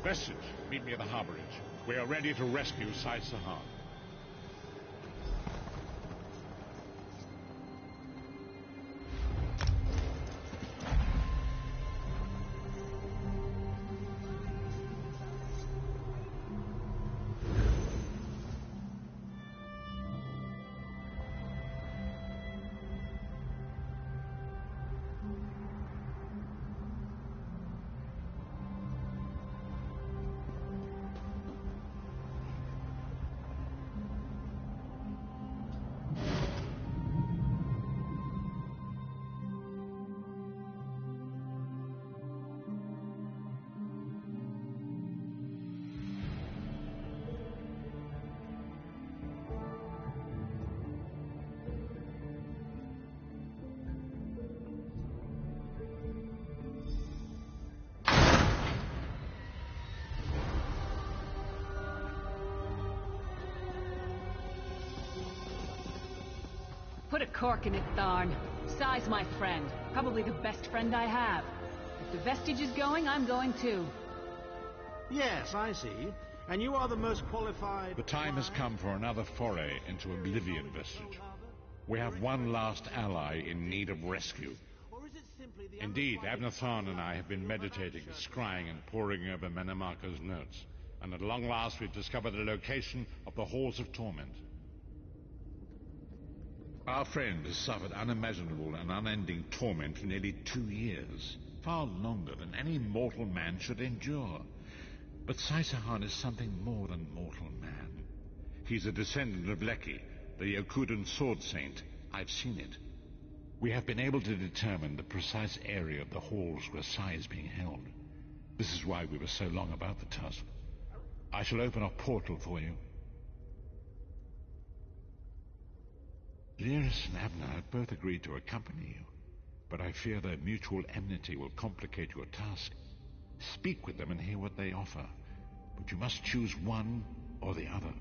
Vestige, meet me at the harborage. We are ready to rescue Sai Sahan. Put a cork in it, Tharn. Sai's my friend. Probably the best friend I have. If the Vestige is going, I'm going too. Yes, I see. And you are the most qualified... The time has come for another foray into Oblivion, Vestige. We have one last ally in need of rescue. Indeed, Abnur Tharn and I have been meditating, scrying and poring over Mannimarco's notes. And at long last we've discovered the location of the Halls of Torment. Our friend has suffered unimaginable and unending torment for nearly 2 years, far longer than any mortal man should endure. But Sai Sahan is something more than mortal man. He's a descendant of Leki, the Yokudan sword saint. I've seen it. We have been able to determine the precise area of the halls where Sai is being held. This is why we were so long about the tusk. I shall open a portal for you. Lyris and Abnur have both agreed to accompany you, but I fear their mutual enmity will complicate your task. Speak with them and hear what they offer, but you must choose one or the other.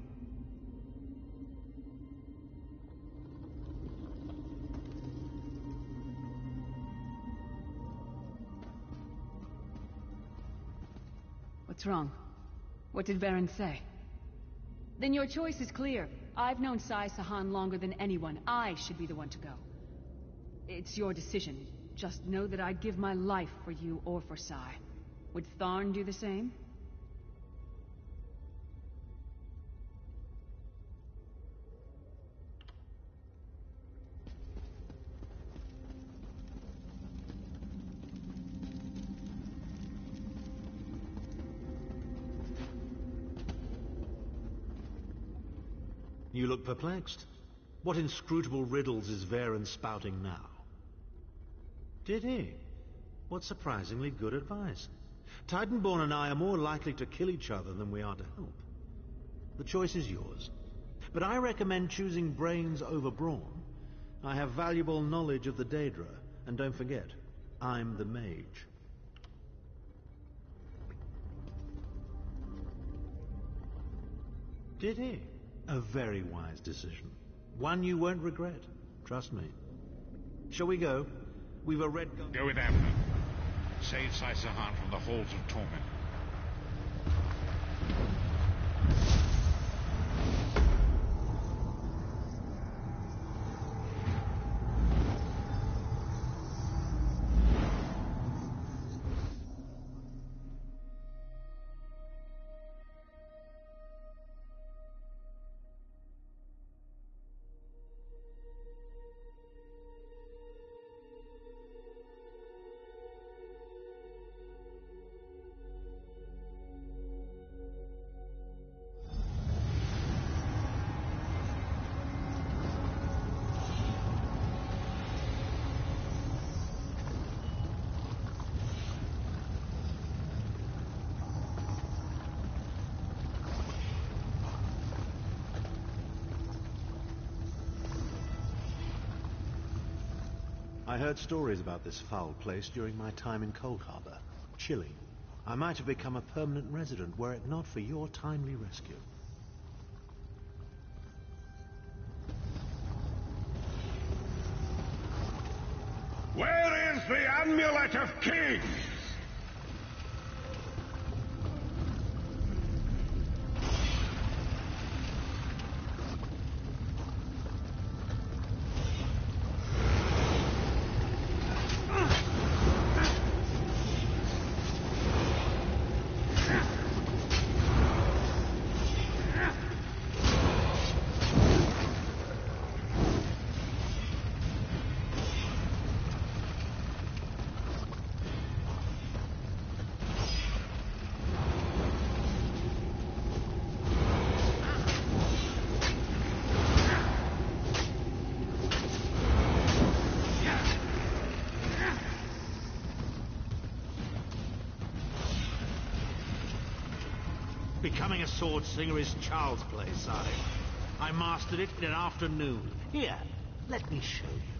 What's wrong? What did Varen say? Then your choice is clear. I've known Sai Sahan longer than anyone. I should be the one to go. It's your decision. Just know that I'd give my life for you or for Sai. Would Tharn do the same? You look perplexed. What inscrutable riddles is Varen spouting now? Did he? What surprisingly good advice. Titanborn and I are more likely to kill each other than we are to help. The choice is yours. But I recommend choosing brains over brawn. I have valuable knowledge of the Daedra, and don't forget, I'm the mage. Did he? A very wise decision. One you won't regret. Trust me. Shall we go? We've a red gun. Go with Abnur. Save Sai Sahan from the Halls of Torment. I heard stories about this foul place during my time in Coldharbour. Chilling. I might have become a permanent resident were it not for your timely rescue. Where is the Amulet of Kings? Becoming a sword slinger is child's play, Sahib. I mastered it in an afternoon. Here, let me show you.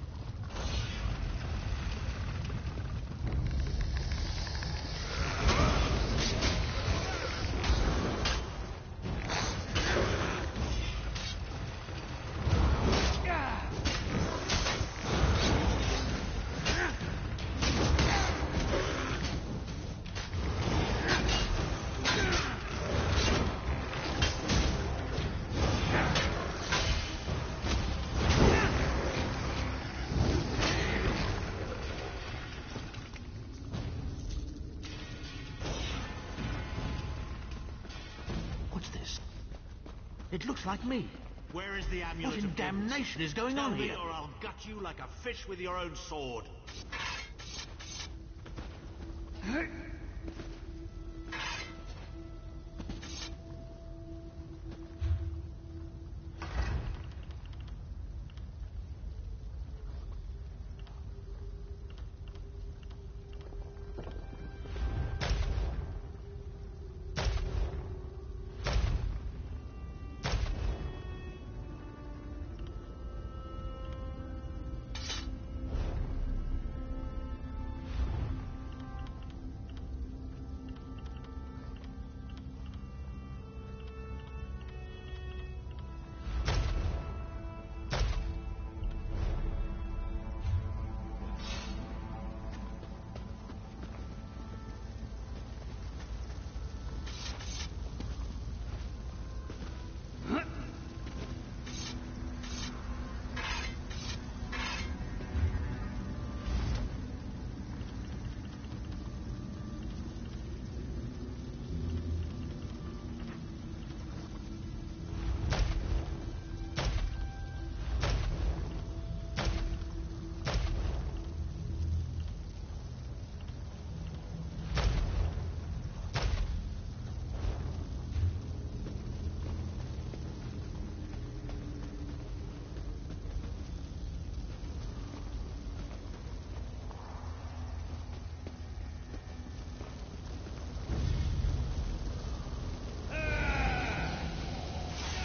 It looks like me. Where is the amulet? What in damnation is going on here? Or I'll gut you like a fish with your own sword.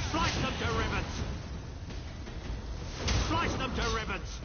Slice them to ribbons! Slice them to ribbons!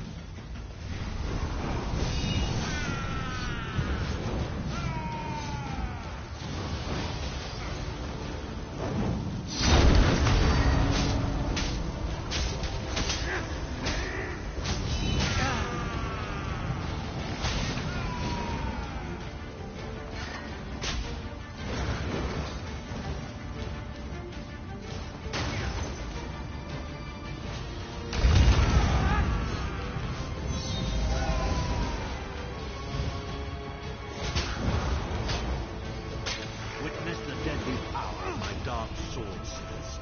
Witness the deadly power of my dark sword, sirs.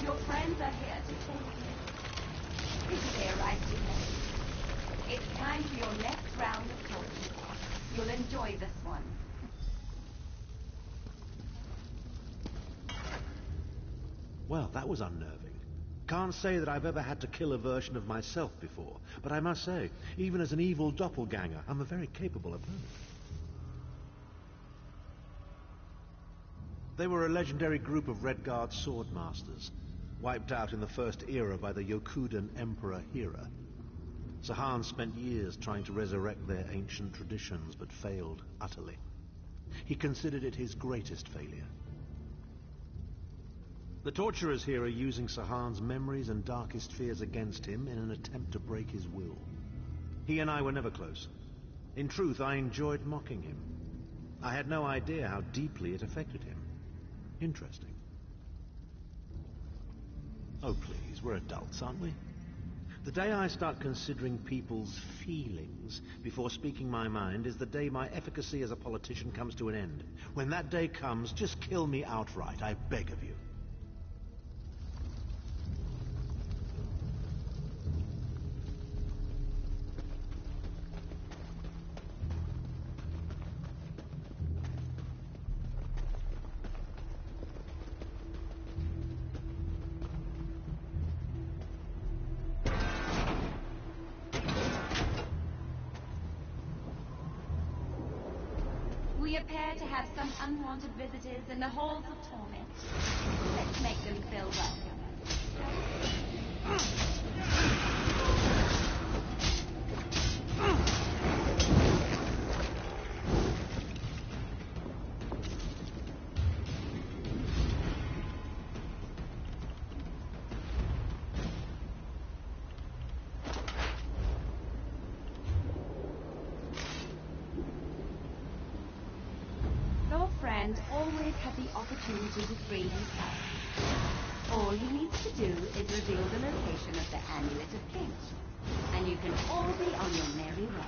Your friends are here to talk to you. Is there right to know? It's time for your next round of torture. You'll enjoy this one. Well, that was unnerving. Can't say that I've ever had to kill a version of myself before, but I must say, even as an evil doppelganger, I'm a very capable opponent. They were a legendary group of Redguard swordmasters, wiped out in the First Era by the Yokudan Emperor Hera. Sahan spent years trying to resurrect their ancient traditions, but failed utterly. He considered it his greatest failure. The torturers here are using Sahan's memories and darkest fears against him in an attempt to break his will. He and I were never close. In truth, I enjoyed mocking him. I had no idea how deeply it affected him. Interesting. Oh, please, we're adults, aren't we? The day I start considering people's feelings before speaking my mind is the day my efficacy as a politician comes to an end. When that day comes, just kill me outright, I beg of you. We appear to have some unwanted visitors in the halls of torment. Let's make them feel welcome. Always had the opportunity to free himself. All he needs to do is reveal the location of the Amulet of Kings, and you can all be on your merry way.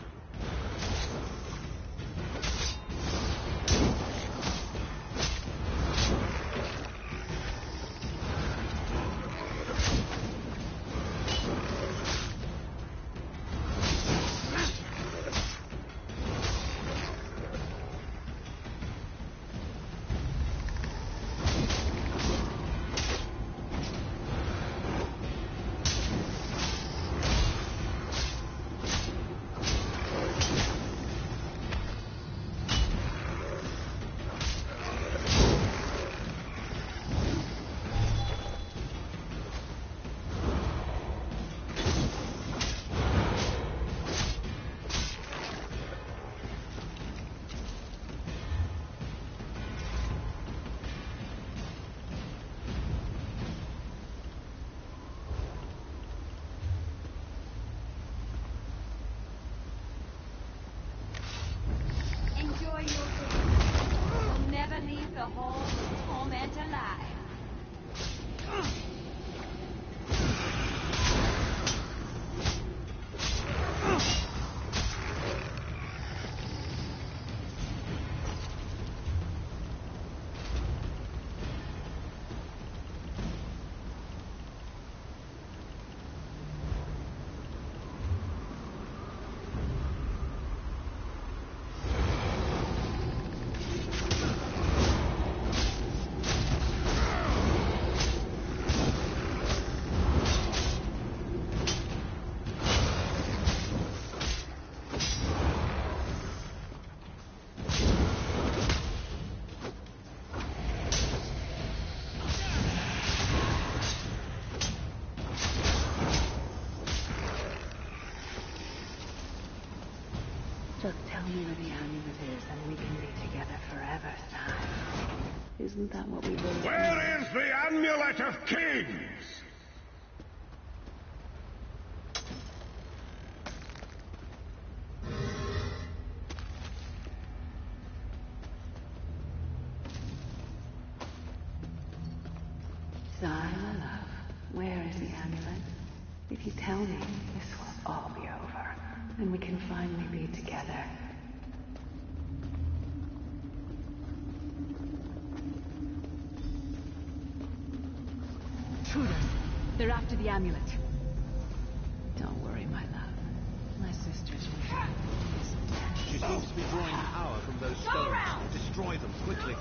Enjoy your food. You'll never leave the halls of torment alive. Just tell me where the amulet is and we can be together forever, Si. Isn't that what we both Where is the Amulet of Kings? Si, my love, where is the amulet? If you tell me, this will all be over, and we can finally be together. Trudy. They're after the amulet. Don't worry, my love. My sister's with you. She seems to be drawing power from those stones. Destroy them, quickly.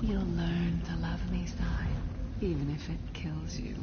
You'll learn to love me, Sai, even if it kills you.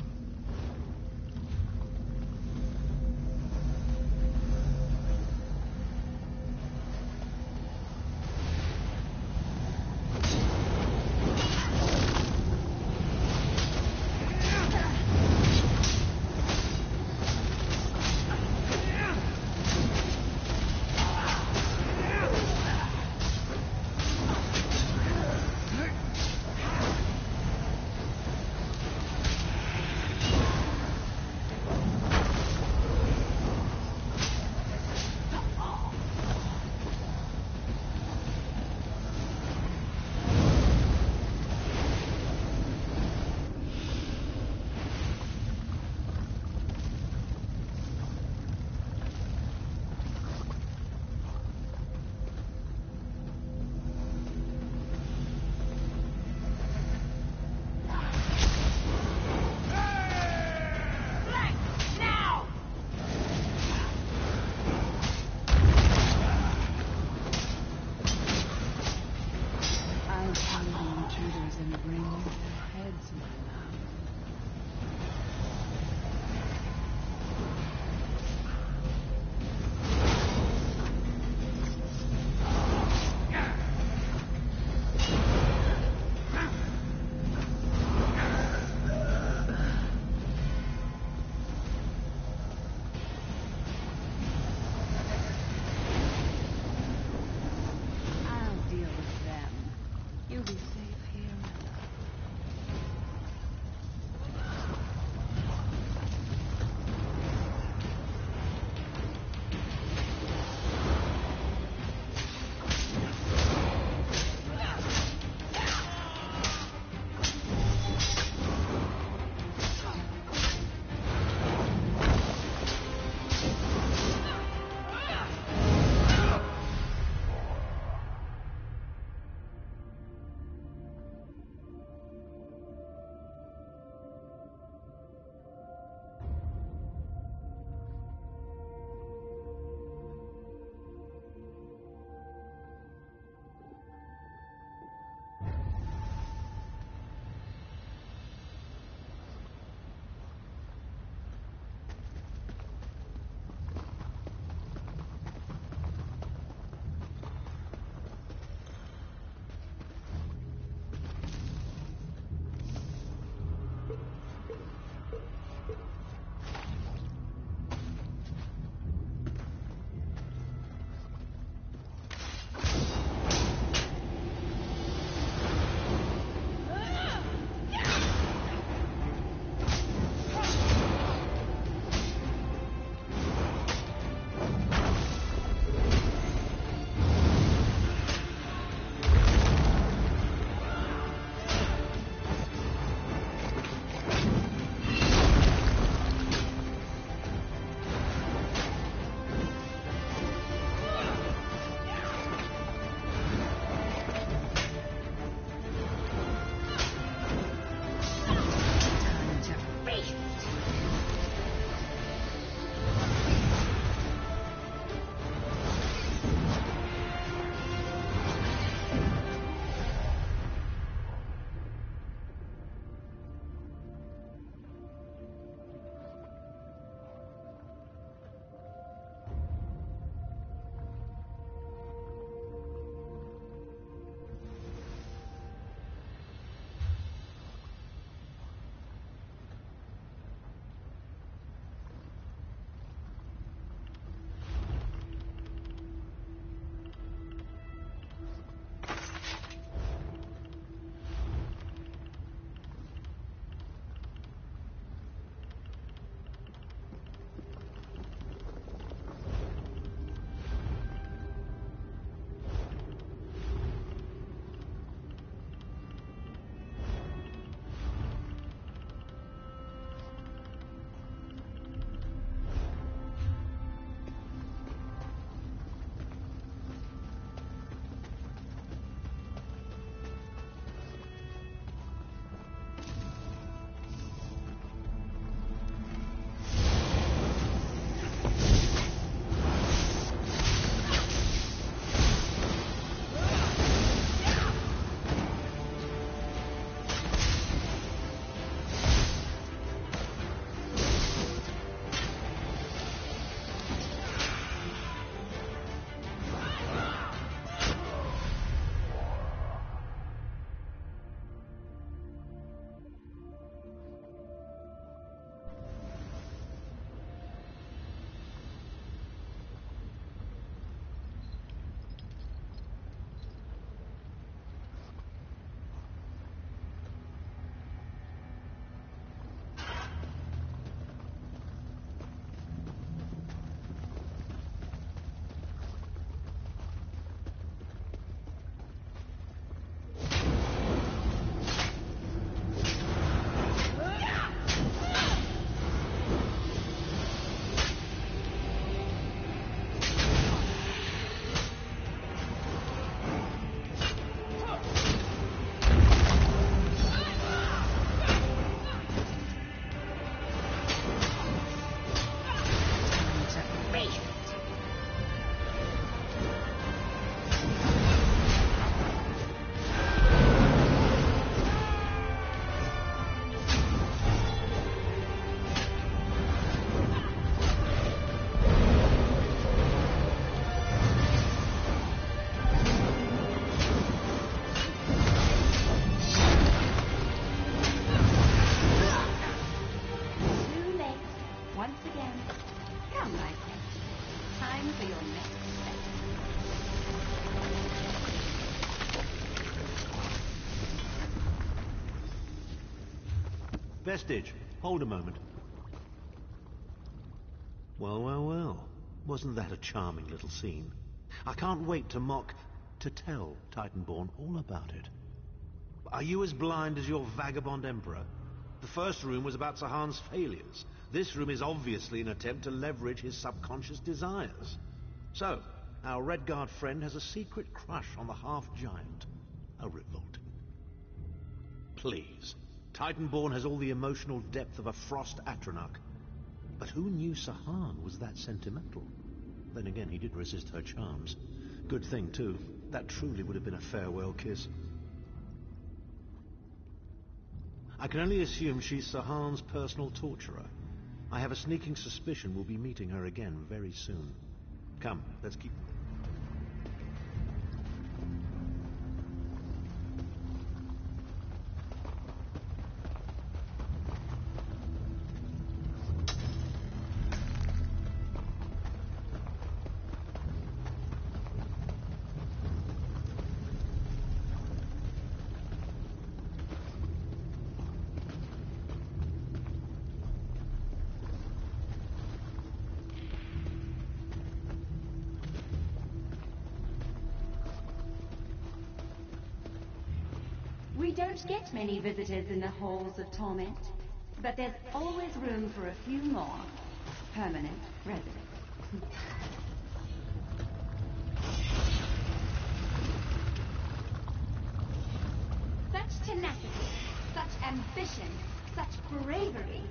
Vestige, hold a moment. Well, well, well. Wasn't that a charming little scene? I can't wait to tell Titanborn all about it. Are you as blind as your vagabond emperor? The first room was about Sahan's failures. This room is obviously an attempt to leverage his subconscious desires. So, our Redguard friend has a secret crush on the half-giant. How revolting. Please. Titanborn has all the emotional depth of a Frost Atronach. But who knew Sahan was that sentimental? Then again, he did resist her charms. Good thing, too. That truly would have been a farewell kiss. I can only assume she's Sahan's personal torturer. I have a sneaking suspicion we'll be meeting her again very soon. Come, let's keep... We don't get many visitors in the halls of torment, but there's always room for a few more permanent residents. Such tenacity, such ambition, such bravery.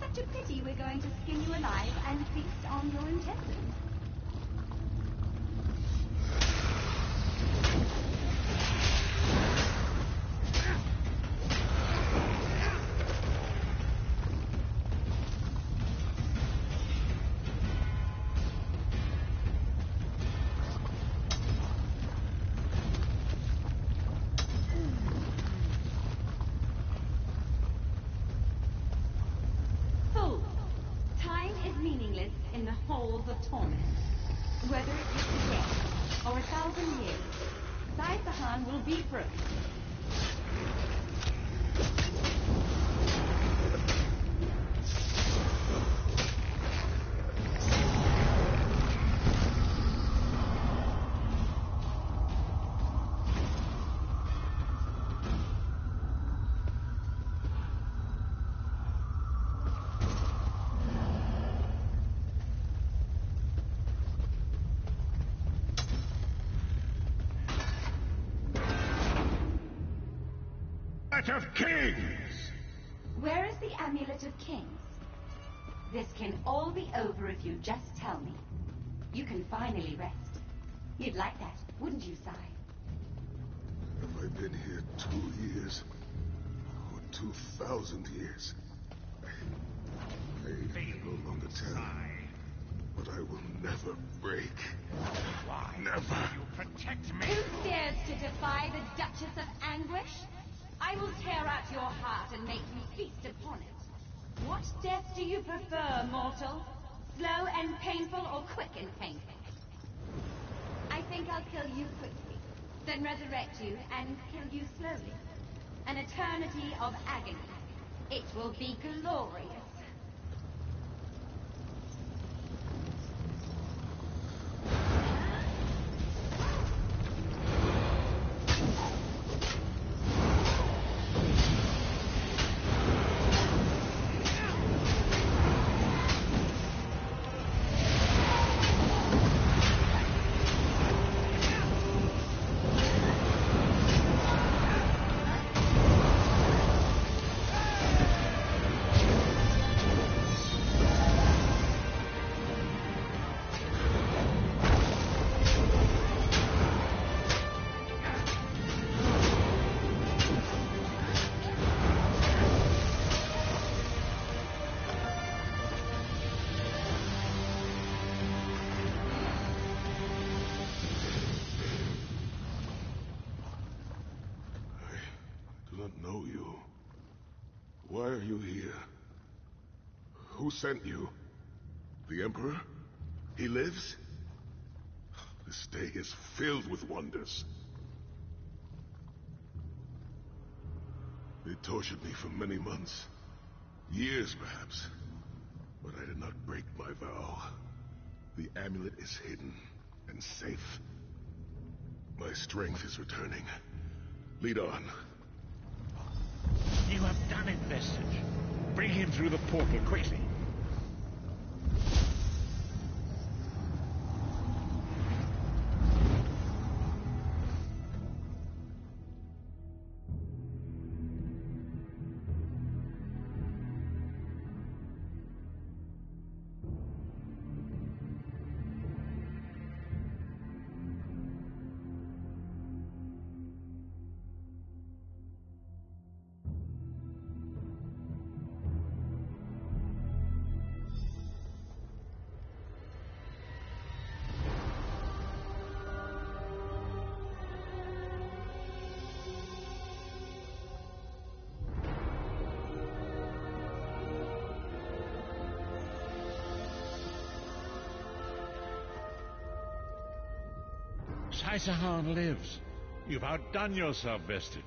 Such a pity we're going to skin you alive and feast on your intestines. Of torment. Whether it takes a day or 1,000 years, Sahan will be free. Of Kings! Where is the Amulet of Kings? This can all be over if you just tell me. You can finally rest. You'd like that, wouldn't you, Sai? Have I been here 2 years? Or 2,000 years? I no longer tell. But I will never break. Why? Never. You protect me. Who dares to defy the Duchess of Anguish? I will tear out your heart and make you feast upon it. What death do you prefer, mortal? Slow and painful or quick and painful? I think I'll kill you quickly, then resurrect you and kill you slowly. An eternity of agony. It will be glorious. Know you. Why are you here? Who sent you? The Emperor? He lives? This day is filled with wonders. They tortured me for many months. Years, perhaps. But I did not break my vow. The amulet is hidden and safe. My strength is returning. Lead on. You have done it, Vestige. Bring him through the portal quickly. Sai-Sahan lives. You've outdone yourself, Vestige.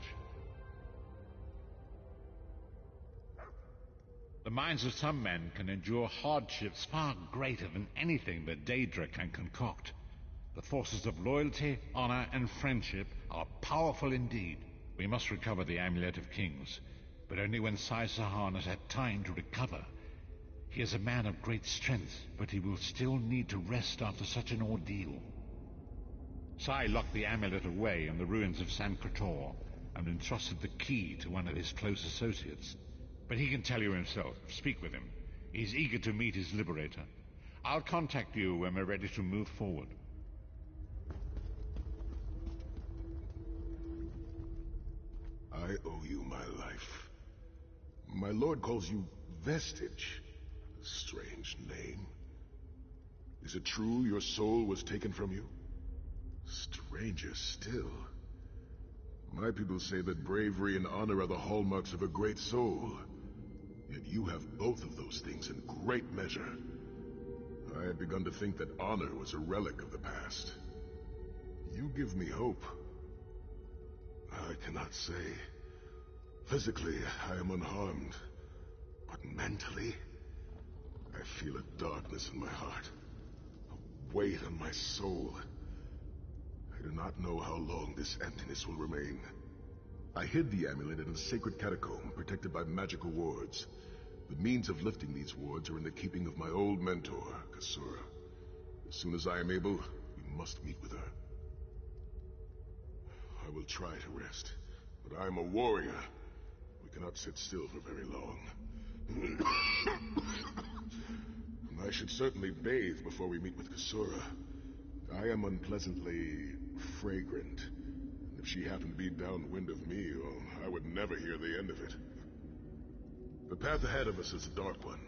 The minds of some men can endure hardships far greater than anything that Daedra can concoct. The forces of loyalty, honor, and friendship are powerful indeed. We must recover the Amulet of Kings, but only when Sai-Sahan has had time to recover. He is a man of great strength, but he will still need to rest after such an ordeal. Sai locked the amulet away in the ruins of San Krator and entrusted the key to one of his close associates. But he can tell you himself. Speak with him. He's eager to meet his liberator. I'll contact you when we're ready to move forward. I owe you my life. My lord calls you Vestige. A strange name. Is it true your soul was taken from you? Stranger still. My people say that bravery and honor are the hallmarks of a great soul. Yet you have both of those things in great measure. I had begun to think that honor was a relic of the past. You give me hope. I cannot say. Physically, I am unharmed. But mentally, I feel a darkness in my heart. A weight on my soul. I do not know how long this emptiness will remain. I hid the amulet in a sacred catacomb protected by magical wards. The means of lifting these wards are in the keeping of my old mentor, Kasura. As soon as I am able, we must meet with her. I will try to rest, but I am a warrior. We cannot sit still for very long. I should certainly bathe before we meet with Kasura. I am unpleasantly fragrant. If she happened to be downwind of me, well, I would never hear the end of it. The path ahead of us is a dark one,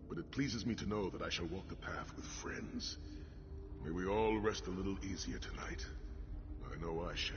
but it pleases me to know that I shall walk the path with friends. May we all rest a little easier tonight. I know I shall.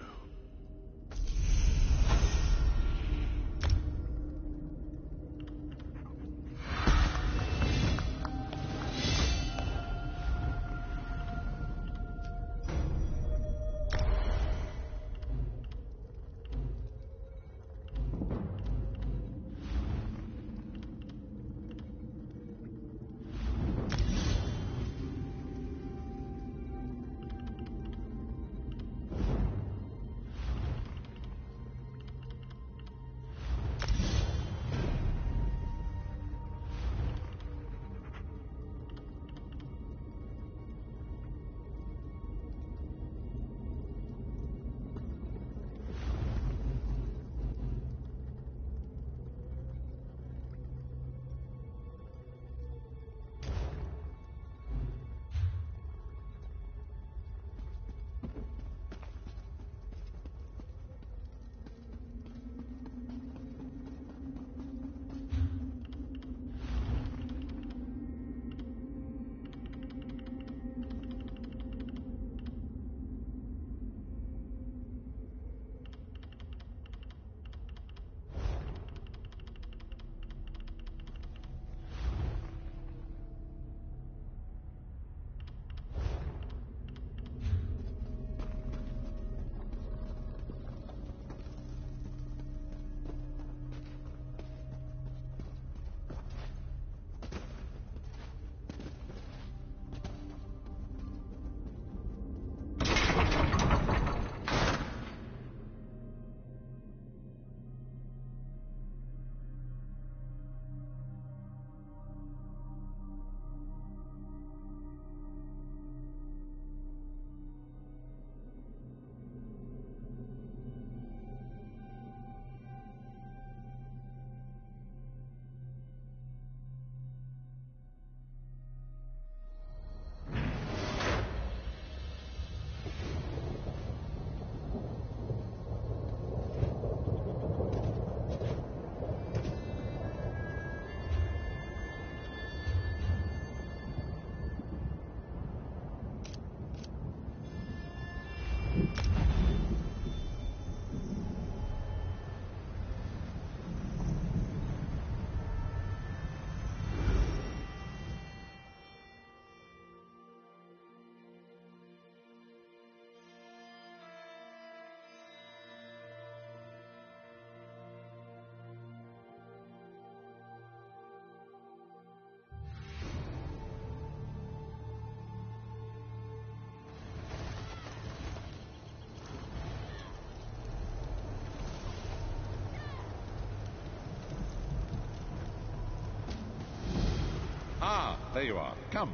there you are. Come.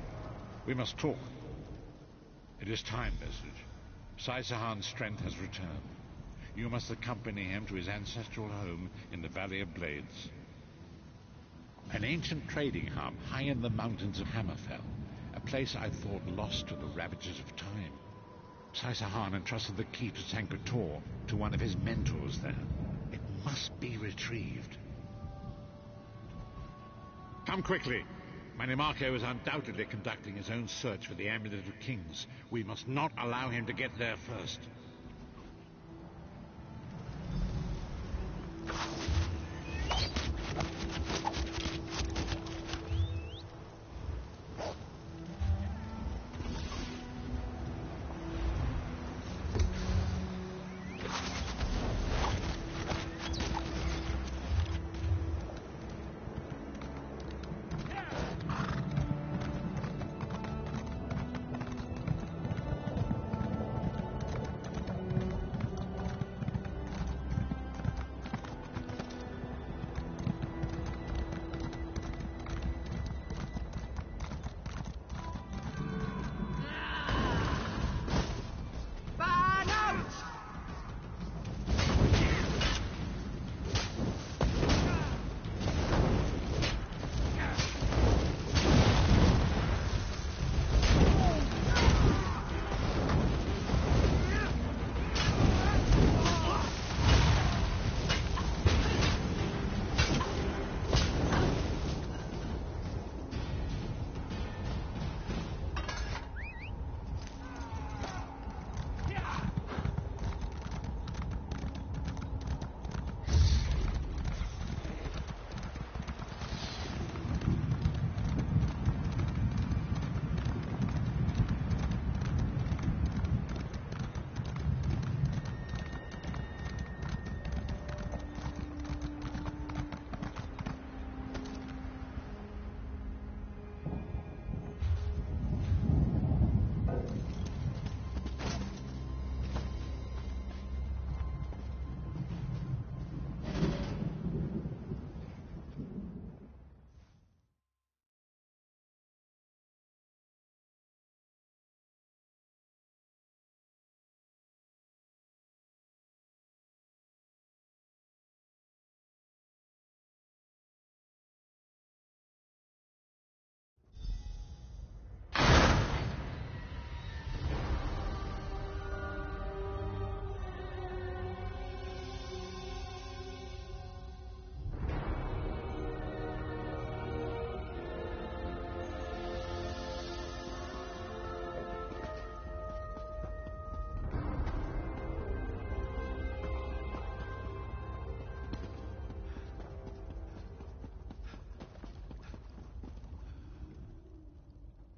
We must talk. It is time, Vestige. Sai Sahan's strength has returned. You must accompany him to his ancestral home in the Valley of Blades. An ancient trading hub high in the mountains of Hammerfell. A place I thought lost to the ravages of time. Sai Sahan entrusted the key to Sancre Tor to one of his mentors there. It must be retrieved. Come quickly. Manimarco is undoubtedly conducting his own search for the Amulet of Kings. We must not allow him to get there first.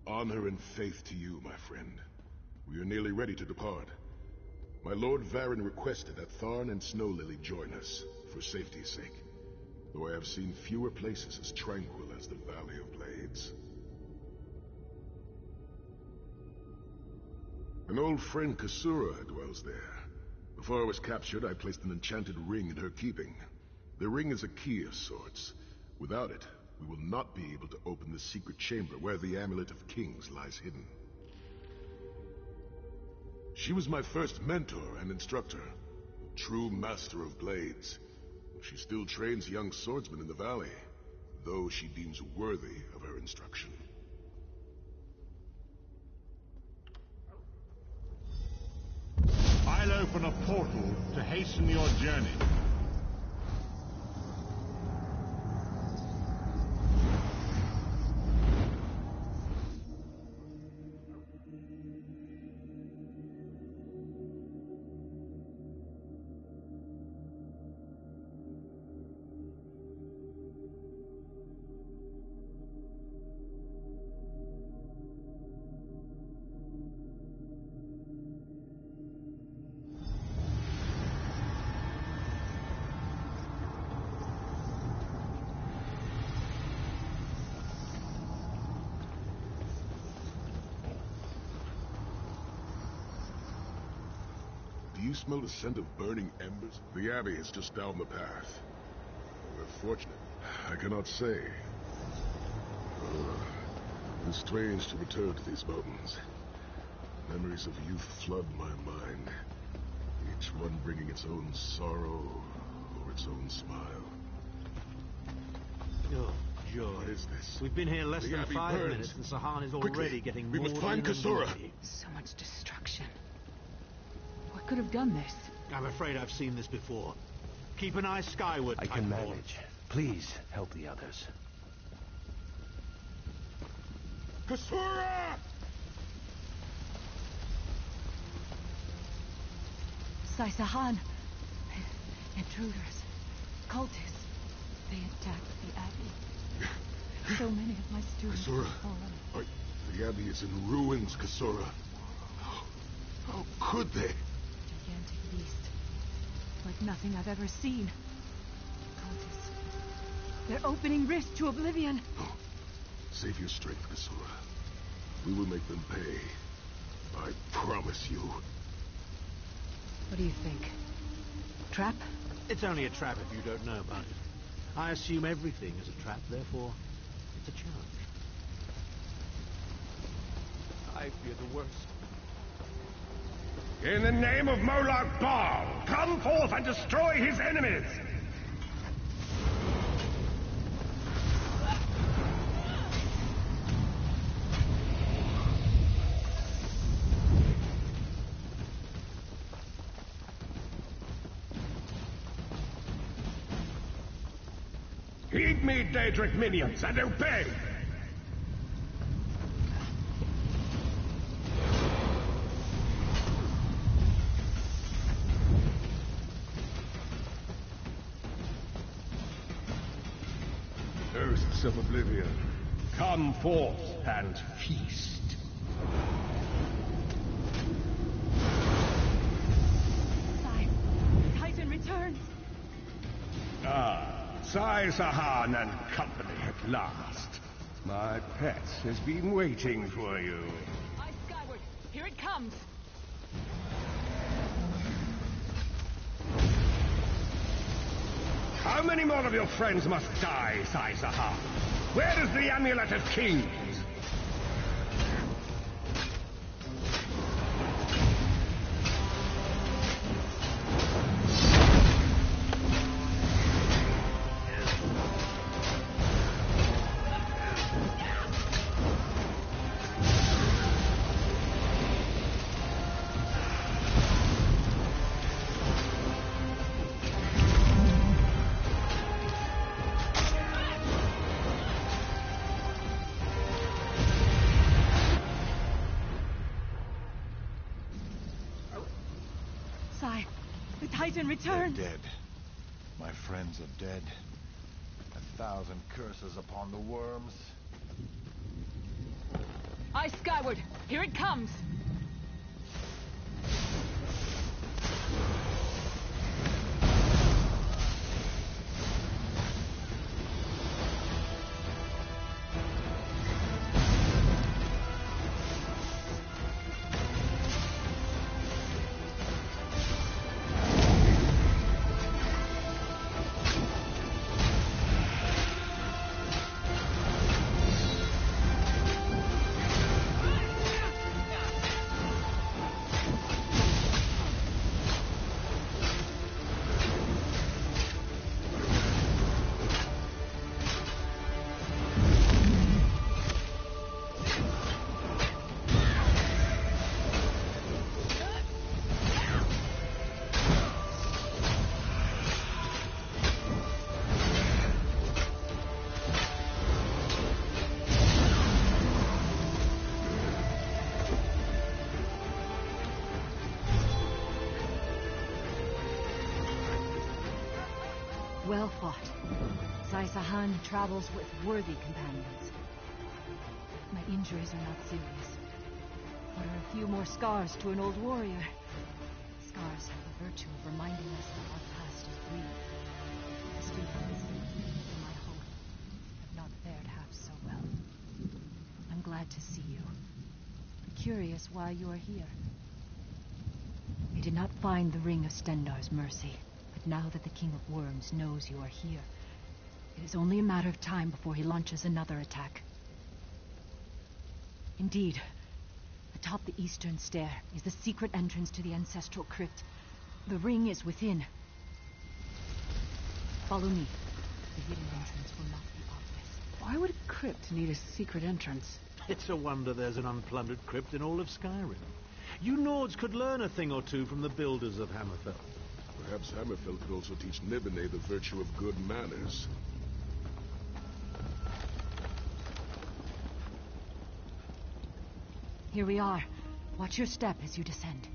Honor and faith to you, my friend. We are nearly ready to depart. My Lord Varen requested that Tharn and Snow Lily join us, for safety's sake. Though I have seen fewer places as tranquil as the Valley of Blades. An old friend, Kasura, dwells there. Before I was captured, I placed an enchanted ring in her keeping. The ring is a key of sorts. Without it, we will not be able to open the secret chamber where the Amulet of Kings lies hidden. She was my first mentor and instructor, a true master of blades. She still trains young swordsmen in the valley, though she deems worthy of her instruction. I'll open a portal to hasten your journey. Do you smell the scent of burning embers? The Abbey is just down the path. We're fortunate. I cannot say. been strange to return to these mountains. Memories of youth flood my mind, each one bringing its own sorrow or its own smile. Oh, joy. What is this? We've been here less The than Abbey 5 burns. minutes, and Sahan is Quickly, already getting we must more find Kasura. So much destruction. What could have done this? I'm afraid I've seen this before. Keep an eye skyward, I can Titanfall. manage. Please, help the others. Kasura! Sai Sahan. Intruders. Cultists. They attacked the Abbey. So many of my students Kasura, have fallen. the Abbey is in ruins, Kasura. How could they? Gigantic beast. Like nothing I've ever seen. Cultists. They're opening rift to oblivion. Save your strength, Kasura. We will make them pay. I promise you. What do you think? Trap? It's only a trap if you don't know about it. I assume everything is a trap, therefore, it's a challenge. I fear the worst. In the name of Molag Bal, come forth and destroy his enemies! Heed me, Daedric minions, and obey! Hosts of Oblivion, come forth and feast. Sai, Titan returns. Sai Sahan and company at last. My pet has been waiting for you. Eye skyward. Here it comes. How many more of your friends must die, Sai Sahan? Where is the Amulet of Kings? Sai, the Titan returns. Dead. My friends are dead. 1,000 curses upon the worms. Eye skyward. Here it comes. Well fought. Sai Sahan travels with worthy companions. My injuries are not serious. What are a few more scars to an old warrior? Scars have the virtue of reminding us that our past is brief. Students, in my hope, have not fared half so well. I'm glad to see you. Curious why you are here. I did not find the Ring of Stendarr's mercy. Now that the King of Worms knows you are here, it is only a matter of time before he launches another attack. Indeed. Atop the eastern stair is the secret entrance to the ancestral crypt. The ring is within. Follow me. The hidden entrance will not be obvious. Why would a crypt need a secret entrance? It's a wonder there's an unplundered crypt in all of Skyrim. You Nords could learn a thing or two from the builders of Hammerfell. Perhaps Hammerfell could also teach Nibene the virtue of good manners. Here we are. Watch your step as you descend.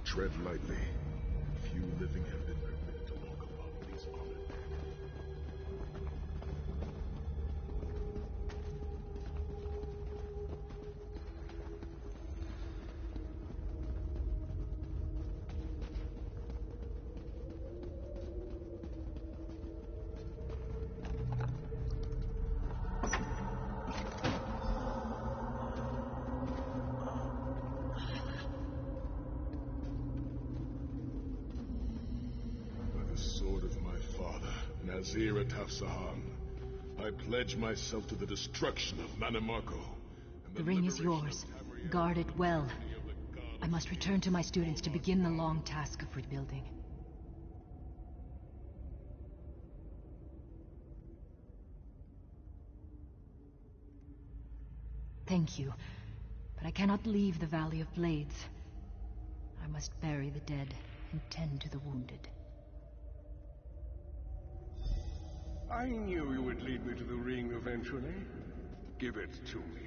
Tread lightly. Few living have been permitted to walk above these honored men. Nazir Ataf-Sahan, I pledge myself to the destruction of Mannimarco. The ring is yours. Guard it well. I must return to my students to begin the long task of rebuilding. Thank you, but I cannot leave the Valley of Blades. I must bury the dead and tend to the wounded. I knew you would lead me to the ring eventually. Give it to me.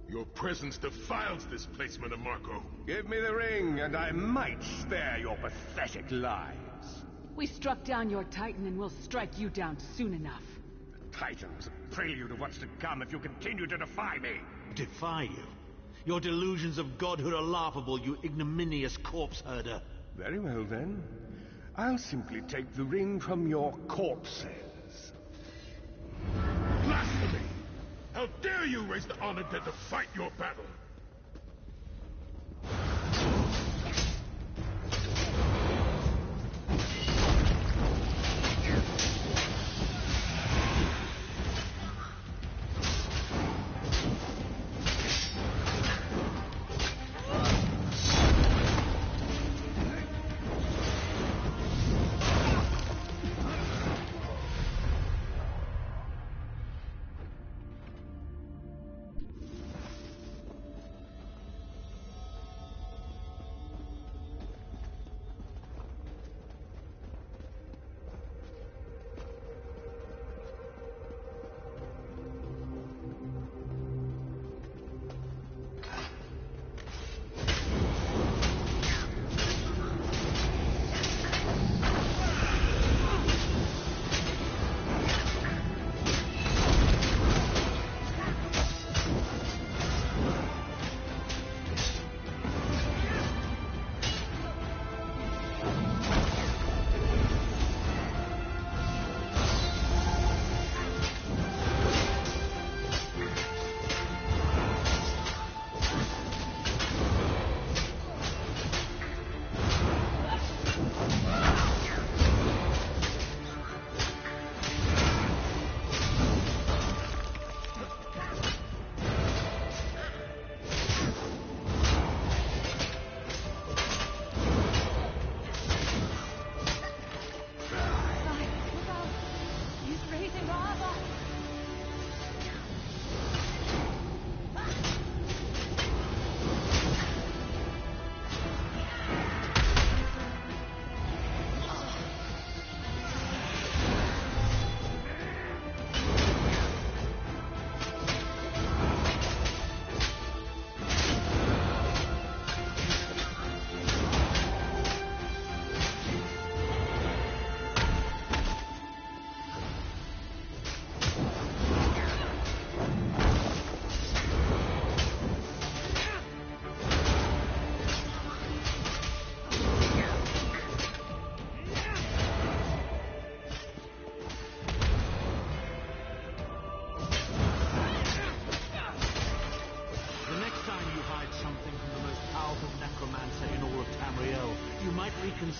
Your presence defiles this place, Mannimarco. Give me the ring, and I might spare your pathetic lives. We struck down your Titan, and we'll strike you down soon enough. The Titan's a prelude of what's to come if you continue to defy me. Defy you? Your delusions of godhood are laughable, you ignominious corpse herder. Very well, then. I'll simply take the ring from your corpses. Blasphemy! How dare you raise the honored dead to fight your battle?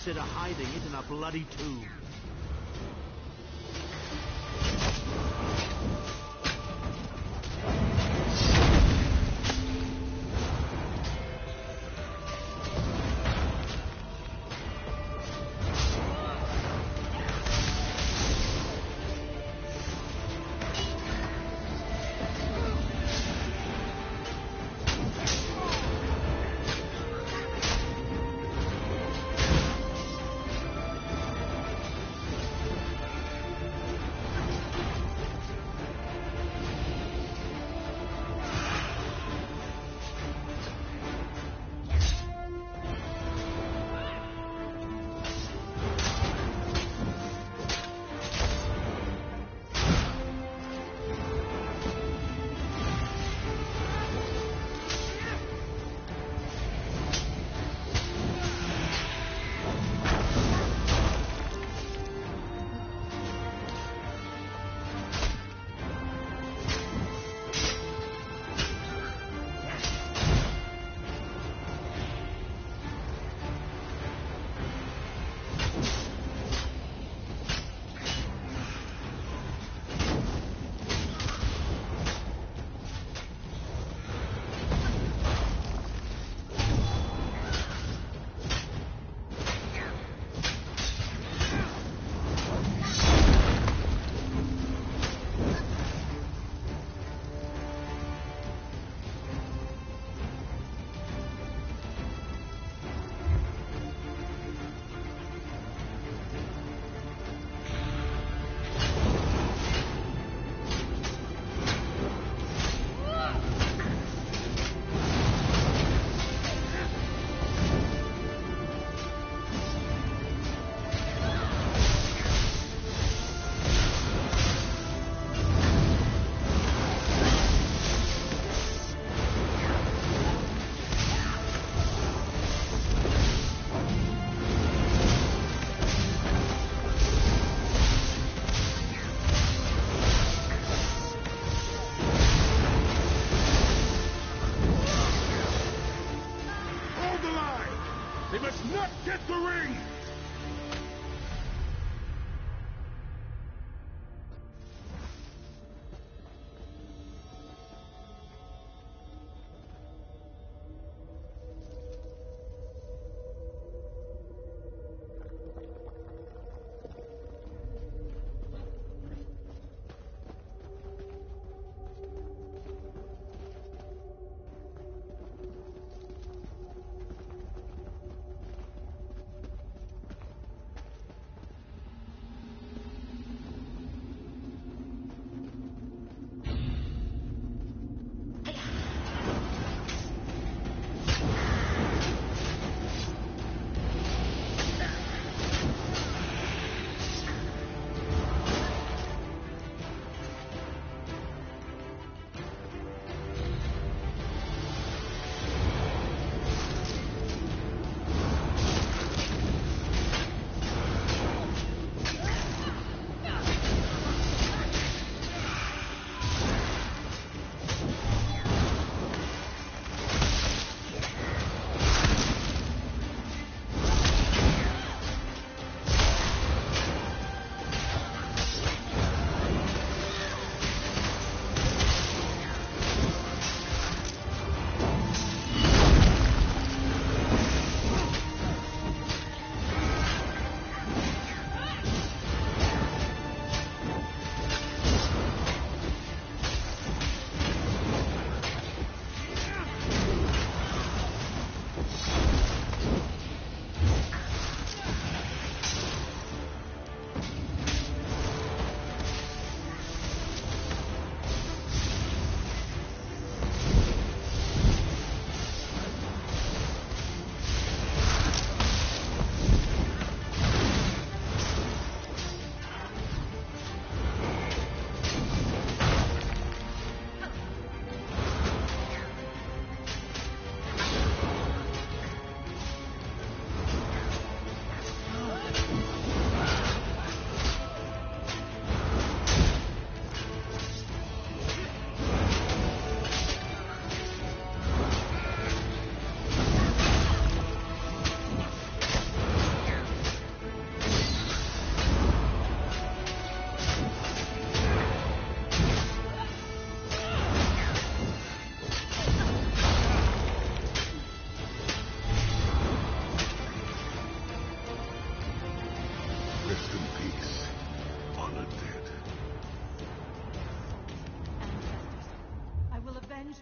consider hiding it in a bloody tomb.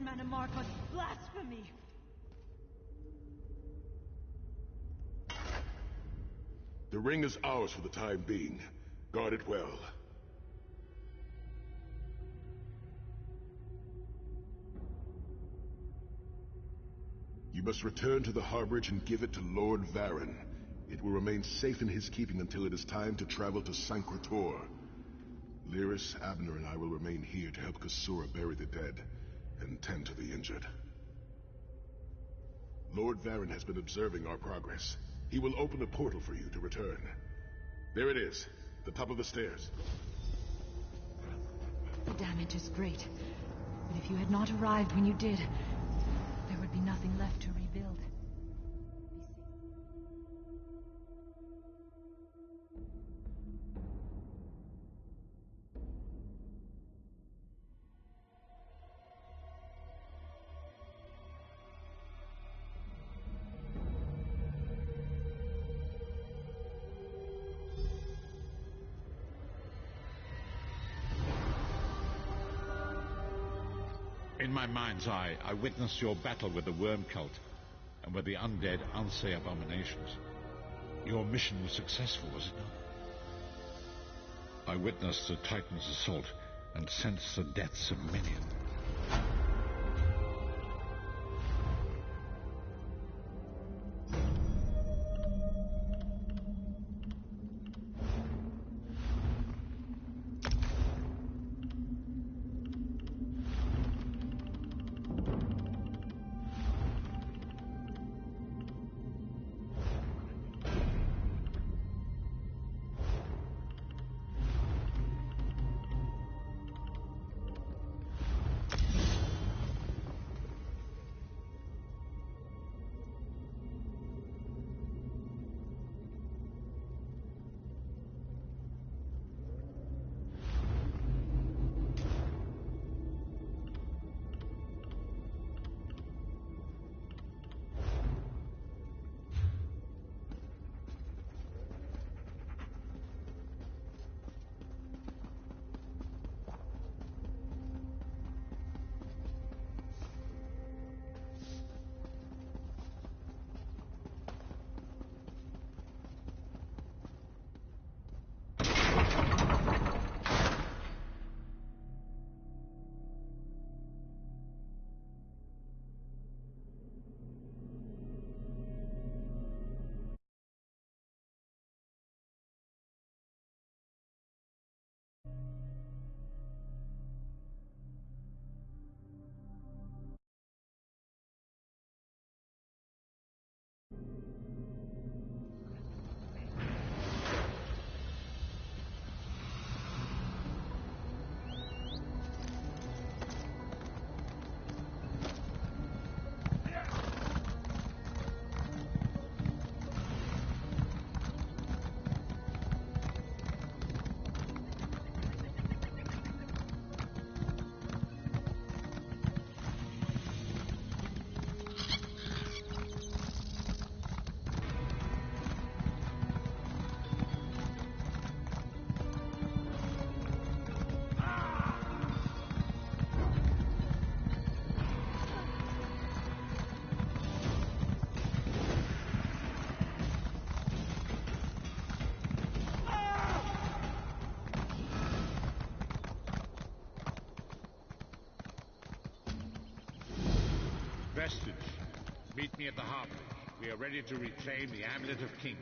Mannimarcos, blasphemy! The ring is ours for the time being. Guard it well. You must return to the harborage and give it to Lord Varen. It will remain safe in his keeping until it is time to travel to Sancretor. Lyris, Abner, and I will remain here to help Kasura bury the dead and tend to the injured. Lord Varen has been observing our progress. He will open a portal for you to return. There it is, the top of the stairs. The damage is great, but if you had not arrived when you did, there would be nothing left to rebuild. In my mind's eye, I witnessed your battle with the Worm Cult and with the undead Unsay abominations. Your mission was successful, was it not? I witnessed the Titan's assault and sensed the deaths of many. Vestige, meet me at the harbor. We are ready to reclaim the Amulet of Kings.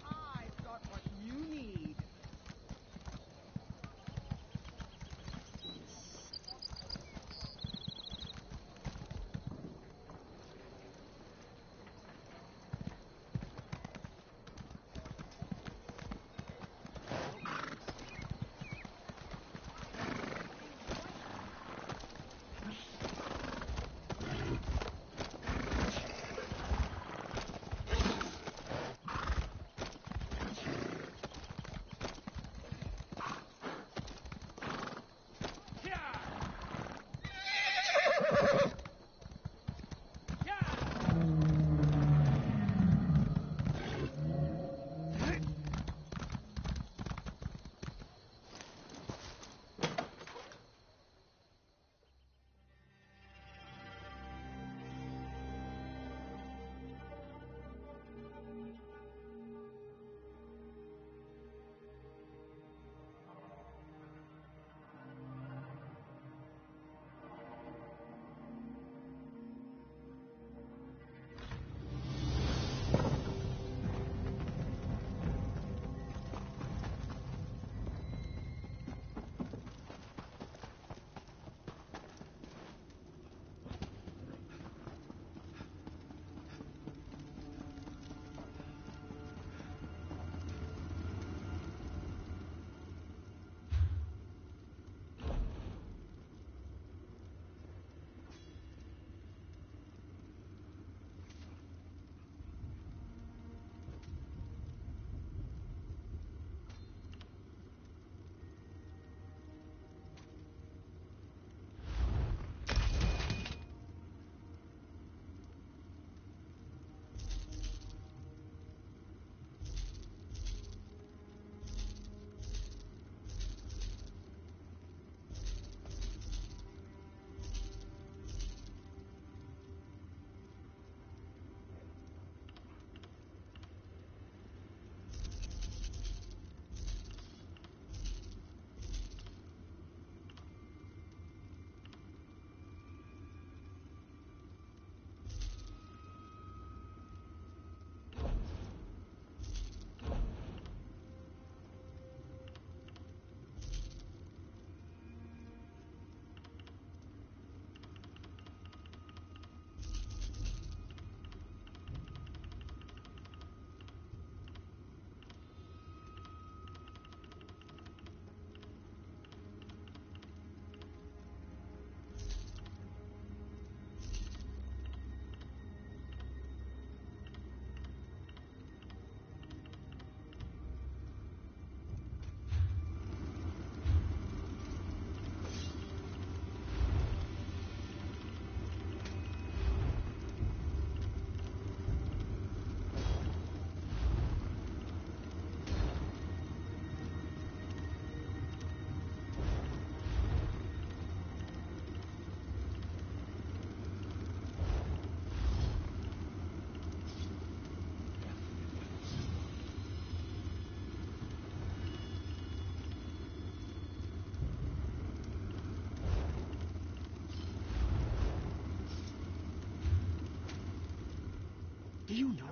I've got what you need. Do you know?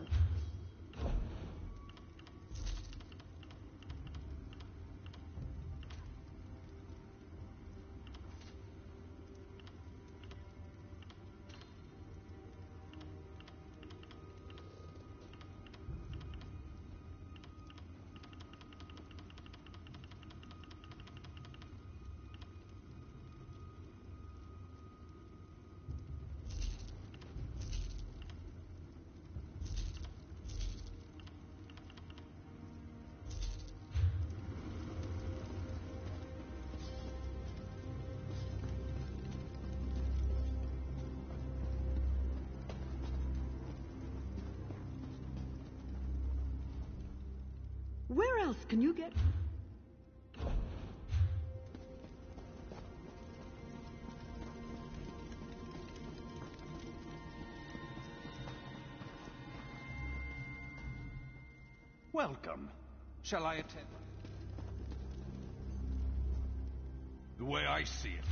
Where else can you get... Welcome. Shall I attend? The way I see it.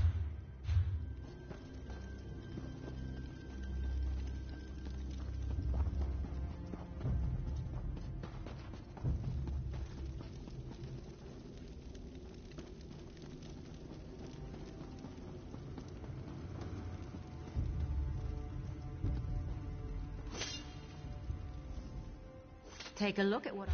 Take a look at what I...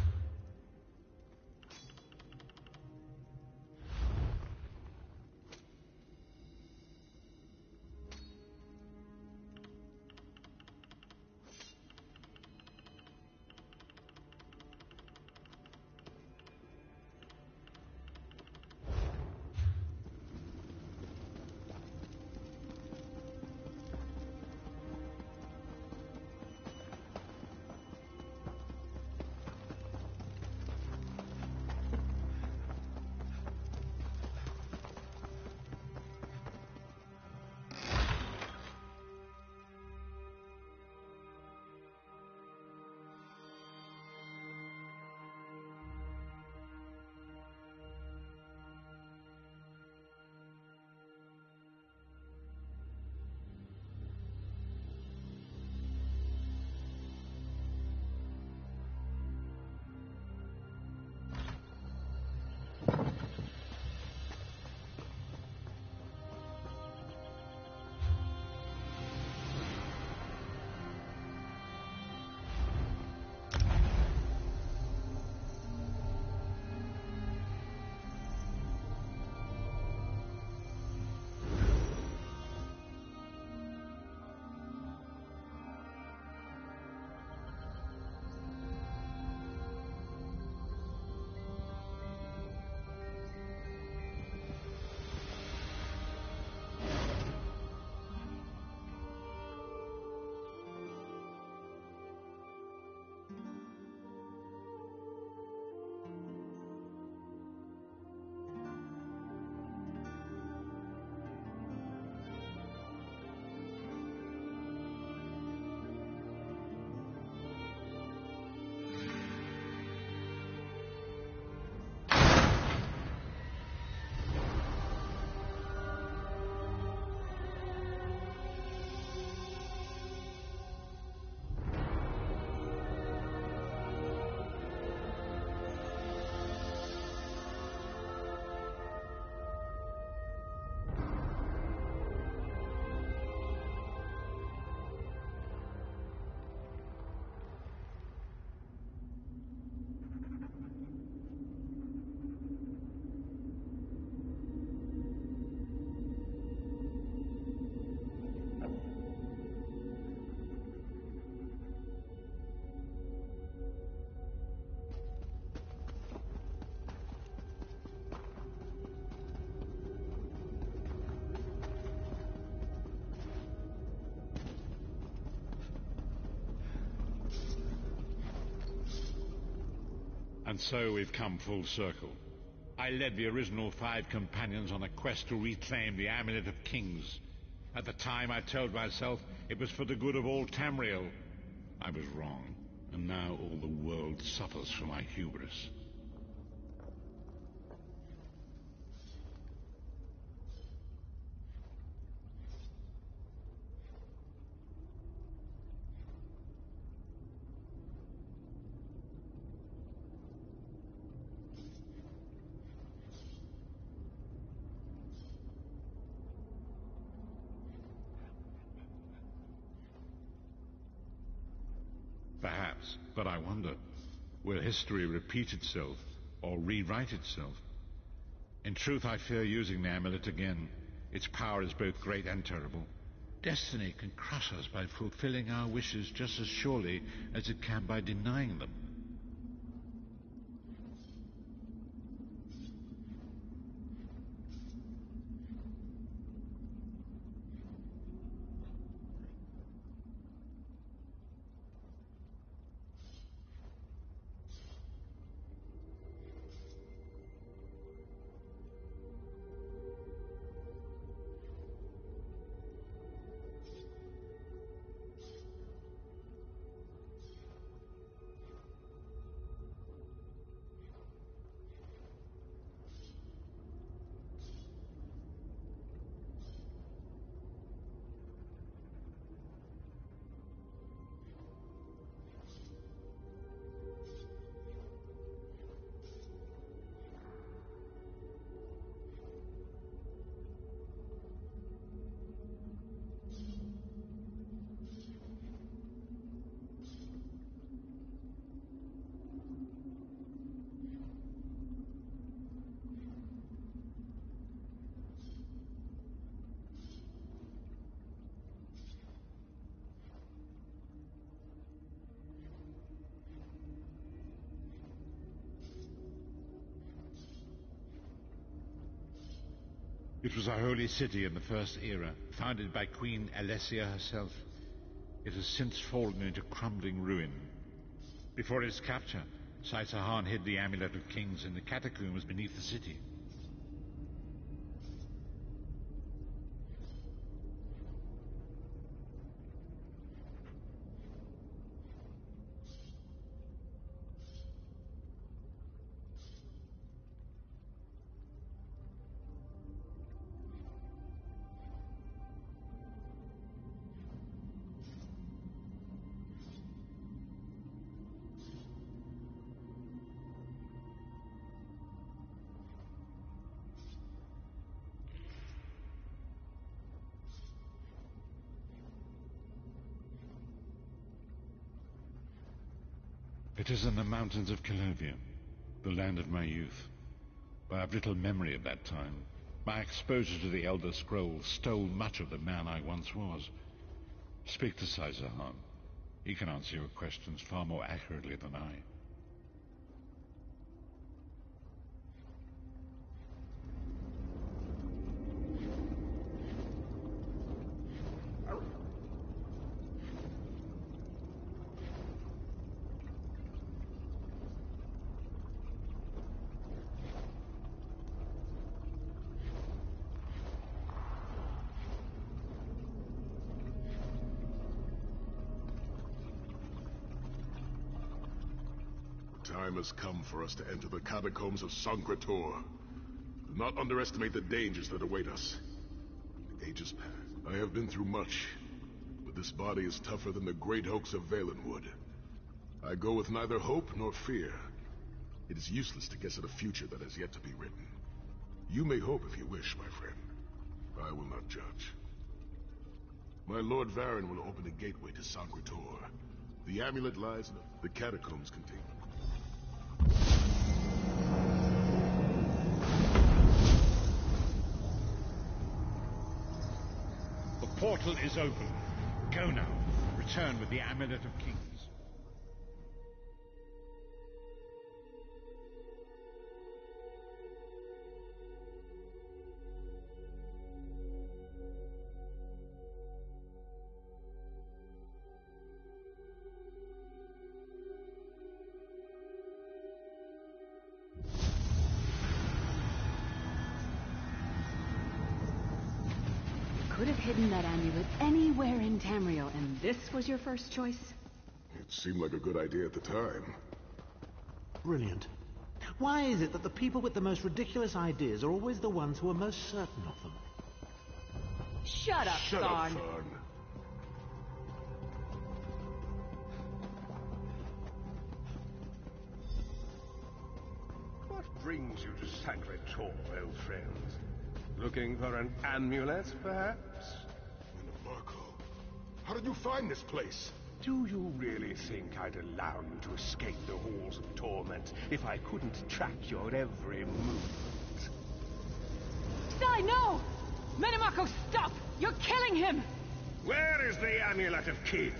And so we've come full circle. I led the original 5 companions on a quest to reclaim the Amulet of Kings. At the time, I told myself it was for the good of all Tamriel. I was wrong, and now all the world suffers for my hubris. perhaps. But I wonder, will history repeat itself or rewrite itself? In truth, I fear using the amulet again. Its power is both great and terrible. Destiny can crush us by fulfilling our wishes just as surely as it can by denying them. It was a holy city in the First Era, founded by Queen Alessia herself. It has since fallen into crumbling ruin. Before its capture, Saisahar hid the Amulet of Kings in the catacombs beneath the city. It is in the mountains of Calovia, the land of my youth. But I have little memory of that time. My exposure to the Elder Scrolls stole much of the man I once was. Speak to Saisahar. He can answer your questions far more accurately than I. Time has come for us to enter the catacombs of Sancretor. Do not underestimate the dangers that await us. The ages pass. I have been through much, but this body is tougher than the great oaks of Valenwood. I go with neither hope nor fear. It is useless to guess at a future that has yet to be written. You may hope if you wish, my friend. I will not judge. My Lord Varen will open a gateway to Sancretor. The amulet lies in the catacombs contain. The portal is open. Go now. Return with the Amulet of Kings. Could have hidden that amulet anywhere in Tamriel, and this was your first choice? It seemed like a good idea at the time. Brilliant. Why is it that the people with the most ridiculous ideas are always the ones who are most certain of them? Shut up, Shut Thorn. up, Thorn. What brings you to Sancretor, old friend? Looking for an amulet, perhaps? Marco, how did you find this place? Do you really think I'd allow you to escape the halls of torment if I couldn't track your every movement? Sai, no! Menemarko, stop! You're killing him! Where is the Amulet of Kings?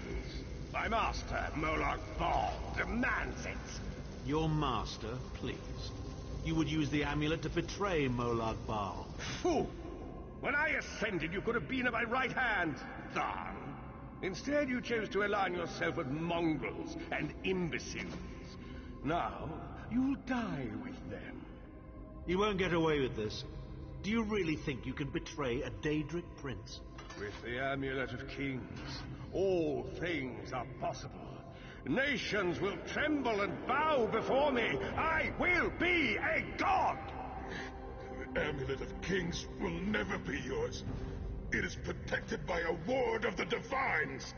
My master, Molag Bal, demands it. Your master, please. You would use the amulet to betray Molag Bal. Fool! When I ascended, you could have been at my right hand, Tharn. Instead, you chose to align yourself with mongrels and imbeciles. Now, you'll die with them. You won't get away with this. Do you really think you can betray a Daedric prince? With the Amulet of Kings, all things are possible. Nations will tremble and bow before me. I will be a god! The Amulet of Kings will never be yours. It is protected by a ward of the Divines.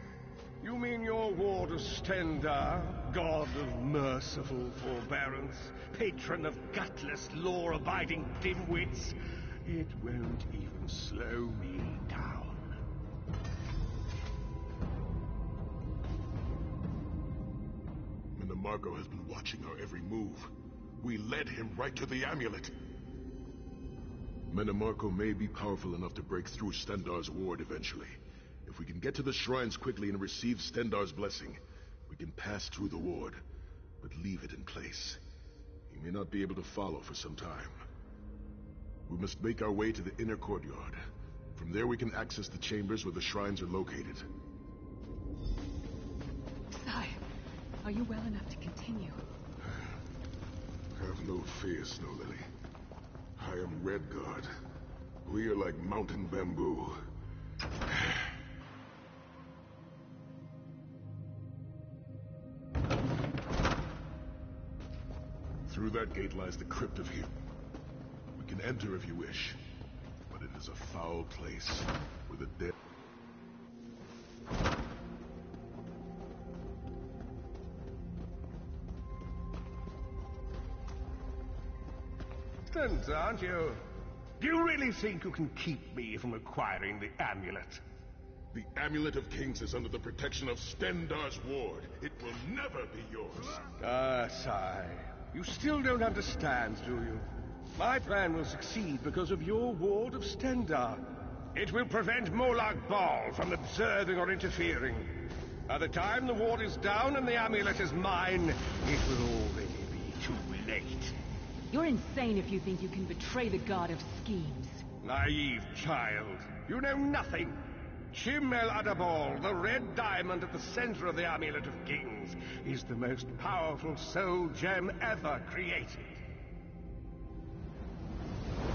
You mean your ward of Stendarr, god of merciful forbearance, patron of gutless, law-abiding dimwits? It won't even slow me down. Menemarko has been watching our every move. We led him right to the amulet. Menemarko may be powerful enough to break through Stendarr's ward eventually. If we can get to the shrines quickly and receive Stendarr's blessing, we can pass through the ward, but leave it in place. He may not be able to follow for some time. We must make our way to the inner courtyard. From there we can access the chambers where the shrines are located. Sai, are you well enough to continue? Have no fear, Snow Lily. I am Redguard. We are like mountain bamboo. Through that gate lies the Crypt of Hir. We can enter if you wish, but it is a foul place where the dead... Aren't you? Do you really think you can keep me from acquiring the amulet? The Amulet of Kings is under the protection of Stendarr's ward. It will never be yours. Ah, Sai. You still don't understand, do you? My plan will succeed because of your ward of Stendarr. It will prevent Molag Bal from observing or interfering. By the time the ward is down and the amulet is mine, it will already be too late. You're insane if you think you can betray the god of schemes. Naive child. You know nothing. Shim El Adabal, the red diamond at the center of the Amulet of Kings, is the most powerful soul gem ever created.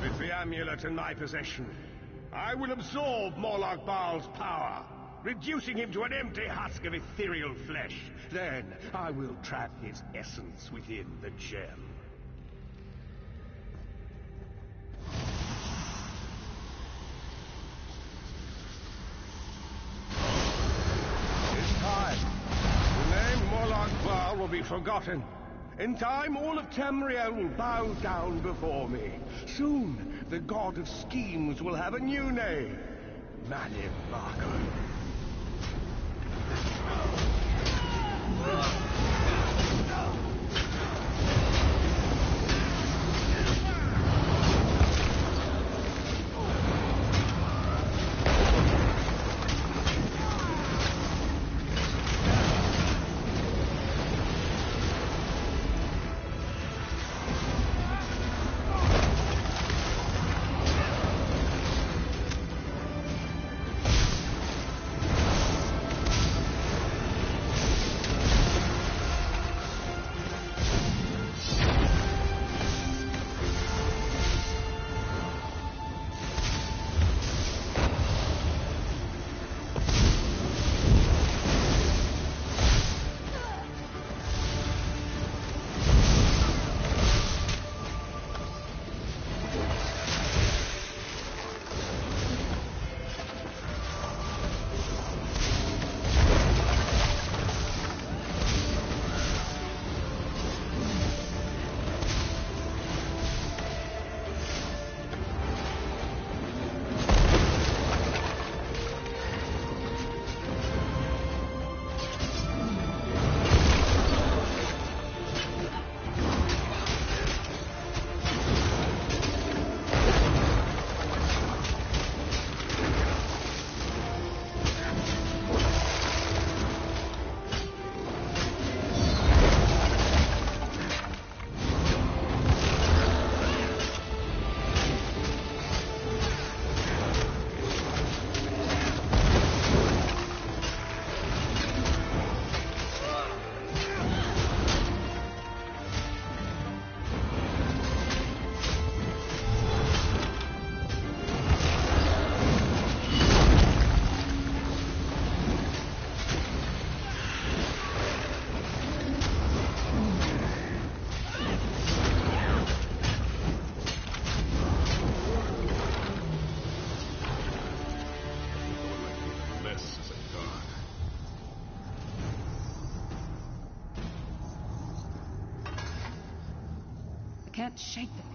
With the amulet in my possession, I will absorb Molag Bal's power, reducing him to an empty husk of ethereal flesh. Then I will trap his essence within the gem. Will be forgotten. In time, all of Tamriel will bow down before me. Soon, the god of schemes will have a new name. Menemarko. can't shake them.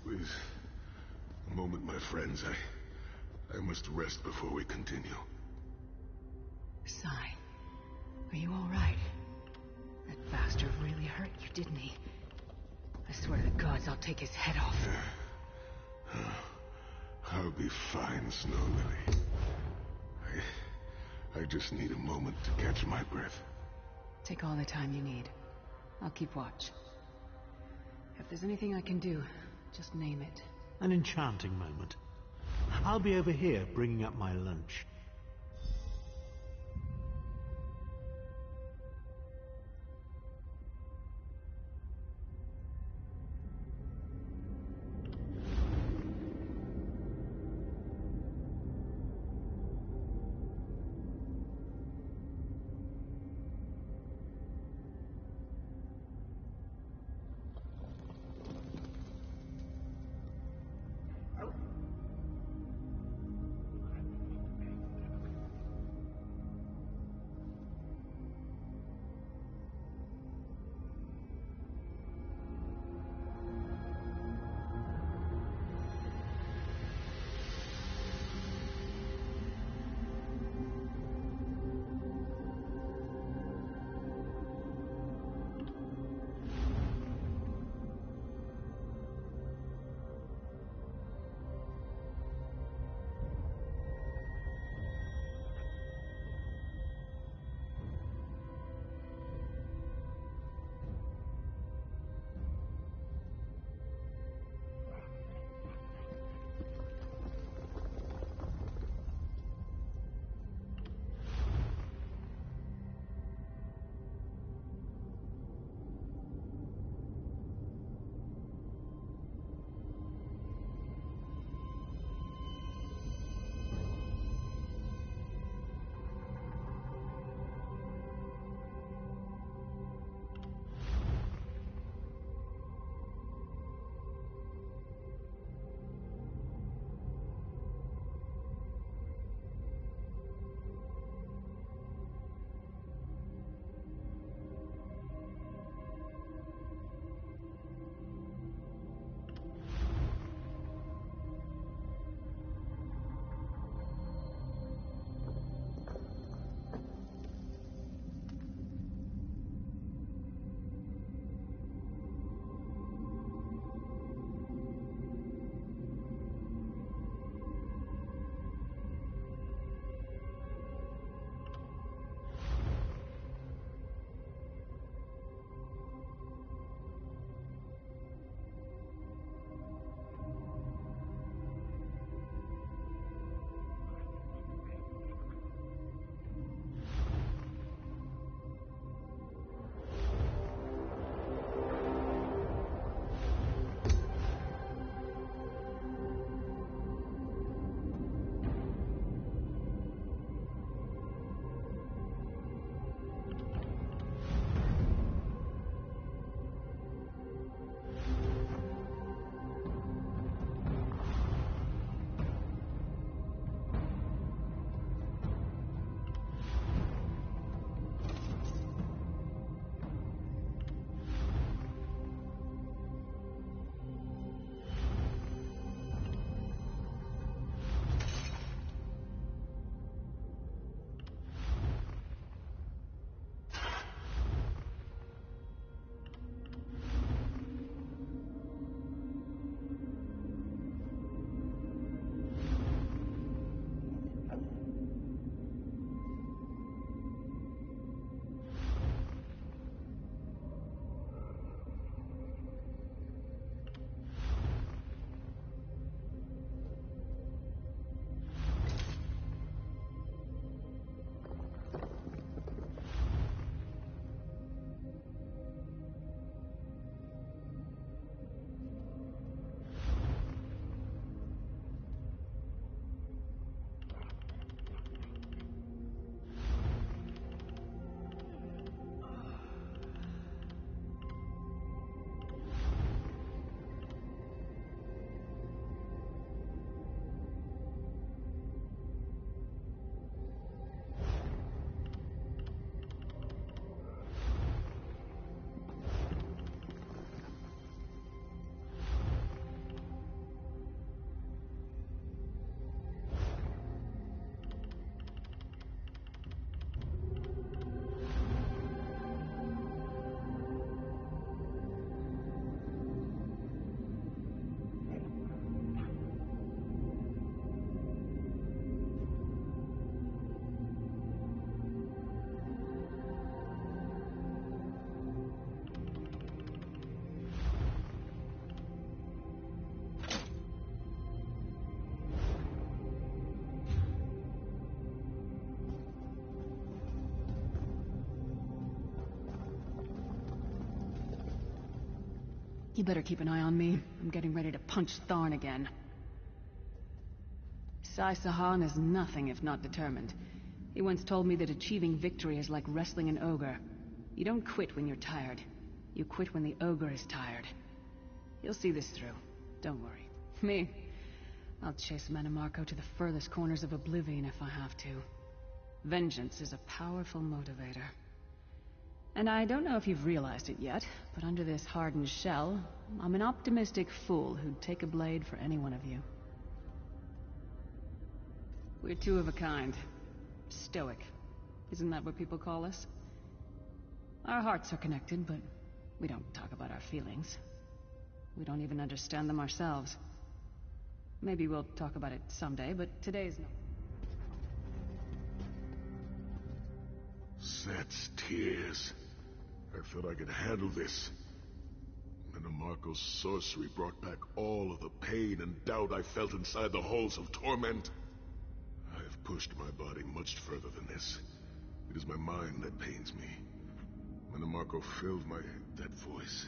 Please, a moment, my friends. I must rest before we continue. Sai, are you all right? That bastard really hurt you, didn't he? I swear to the gods I'll take his head off. I'll be fine, Snow Lily. I just need a moment to catch my breath. Take all the time you need. I'll keep watch. If there's anything I can do, just name it. An enchanting moment. I'll be over here bringing up my lunch. You better keep an eye on me. I'm getting ready to punch Tharn again. Sai Sahan is nothing if not determined. He once told me that achieving victory is like wrestling an ogre. You don't quit when you're tired. You quit when the ogre is tired. He'll see this through. Don't worry. Me? I'll chase Mannimarco to the furthest corners of oblivion if I have to. Vengeance is a powerful motivator. And I don't know if you've realized it yet, but under this hardened shell, I'm an optimistic fool who'd take a blade for any one of you. We're two of a kind. Stoic. Isn't that what people call us? Our hearts are connected, but we don't talk about our feelings. We don't even understand them ourselves. Maybe we'll talk about it someday, but today's no. Set's tears. I thought I could handle this. Mannimarco's sorcery brought back all of the pain and doubt I felt inside the halls of torment. I have pushed my body much further than this. It is my mind that pains me. Mannimarco filled my head with that voice.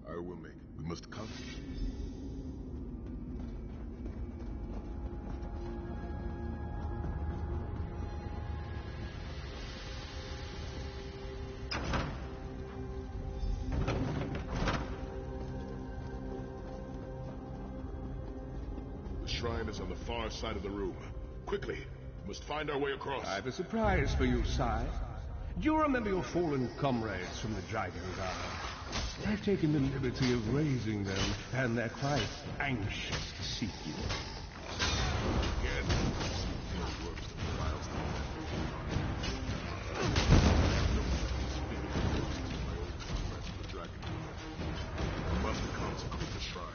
I will make it. We must come. The shrine is on the far side of the room. Quickly, we must find our way across. I have a surprise for you, Sai. Do you remember your fallen comrades from the Dragon Guard? I've taken the liberty of raising them, and they're quite anxious to see you. Again, no works that files the Dragon Guard. I must consecrate the shrine.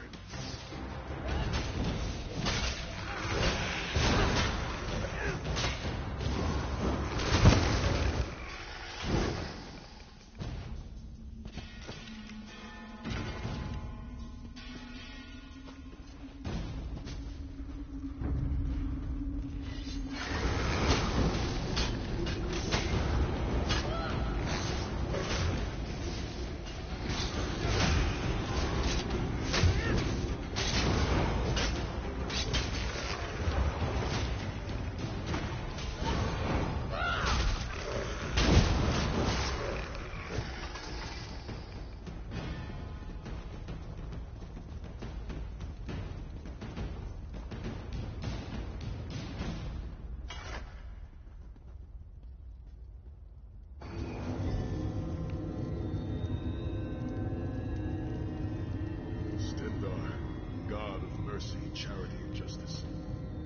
God of mercy, charity, and justice,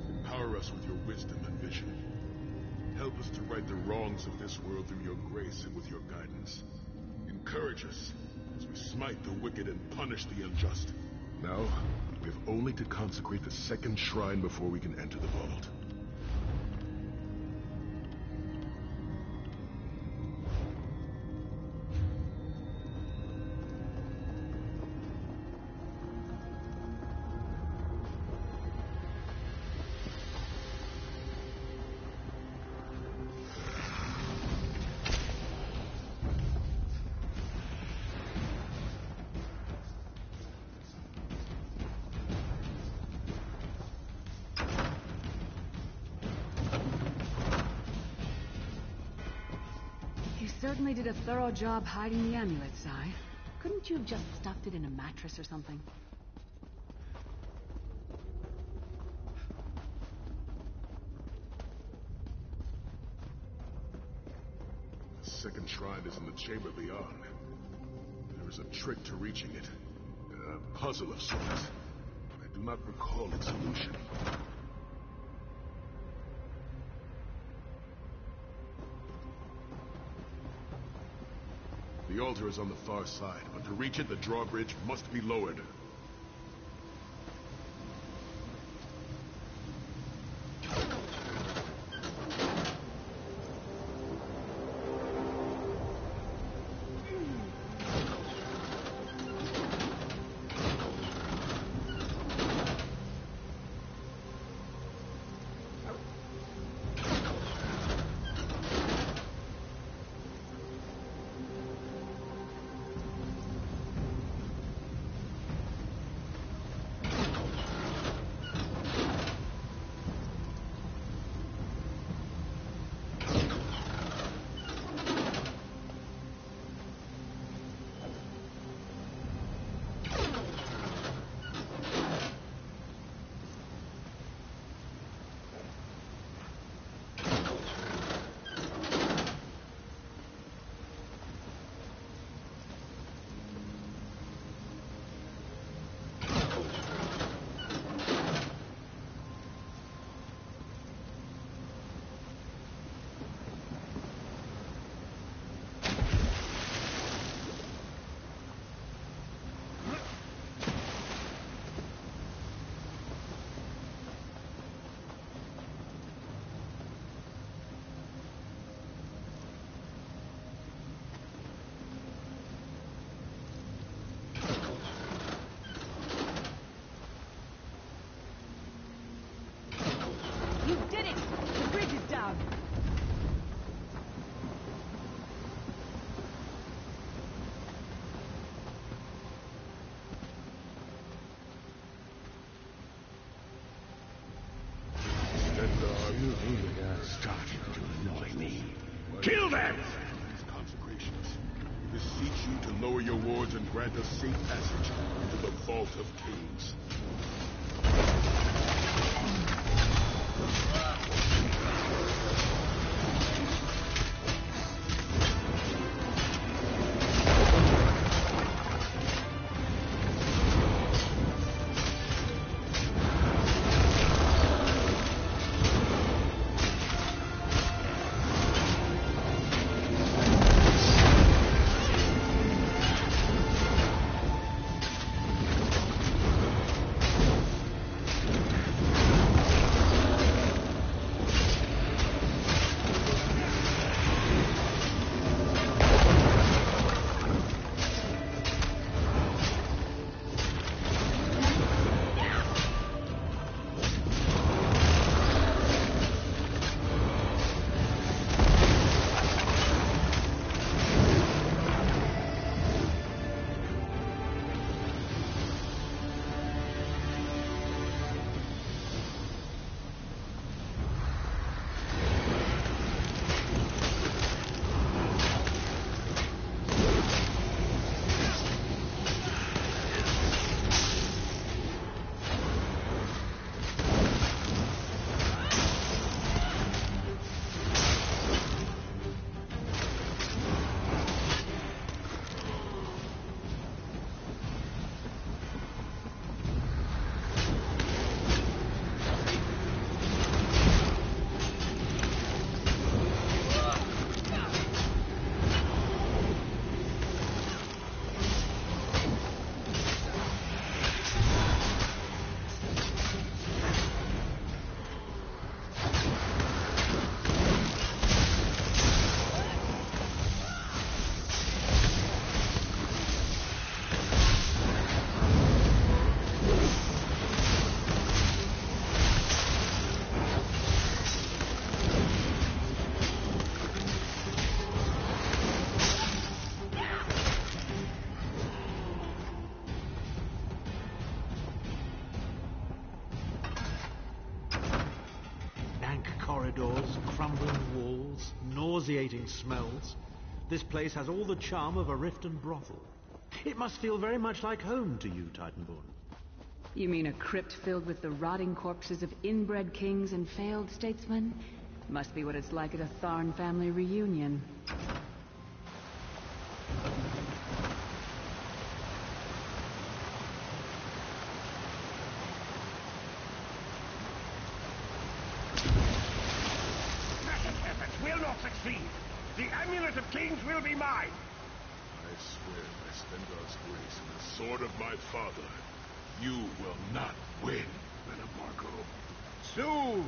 empower us with your wisdom and vision. Help us to right the wrongs of this world through your grace and with your guidance. Encourage us as we smite the wicked and punish the unjust. Now, we have only to consecrate the second shrine before we can enter the vault. You certainly did a thorough job hiding the amulet, Sai. Couldn't you have just stuffed it in a mattress or something? The second shrine is in the chamber beyond. There is a trick to reaching it. A puzzle of sorts. I do not recall its solution. The altar is on the far side, but to reach it, the drawbridge must be lowered. Kill them! These consecrations. We beseech you to lower your wards and grant us safe passage into the Vault of Kings. Corridors, crumbling walls, nauseating smells. This place has all the charm of a Riften brothel. It must feel very much like home to you, Titanborn. You mean a crypt filled with the rotting corpses of inbred kings and failed statesmen? Must be what it's like at a Tharn family reunion. Will not succeed. The Amulet of Kings will be mine. I swear by Stendarr's grace and the sword of my father, you will not win, Mannimarco. Soon,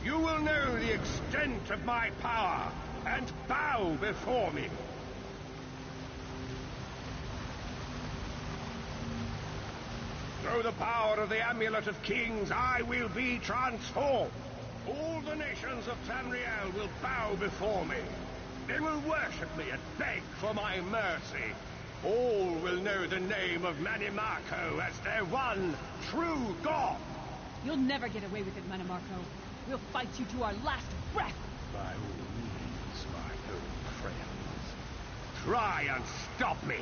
you will know the extent of my power and bow before me. Through the power of the Amulet of Kings, I will be transformed. All the nations of Tamriel will bow before me. They will worship me and beg for my mercy. All will know the name of Mannimarco as their one true god. You'll never get away with it, Mannimarco. We'll fight you to our last breath. By all means, my old friends. Try and stop me.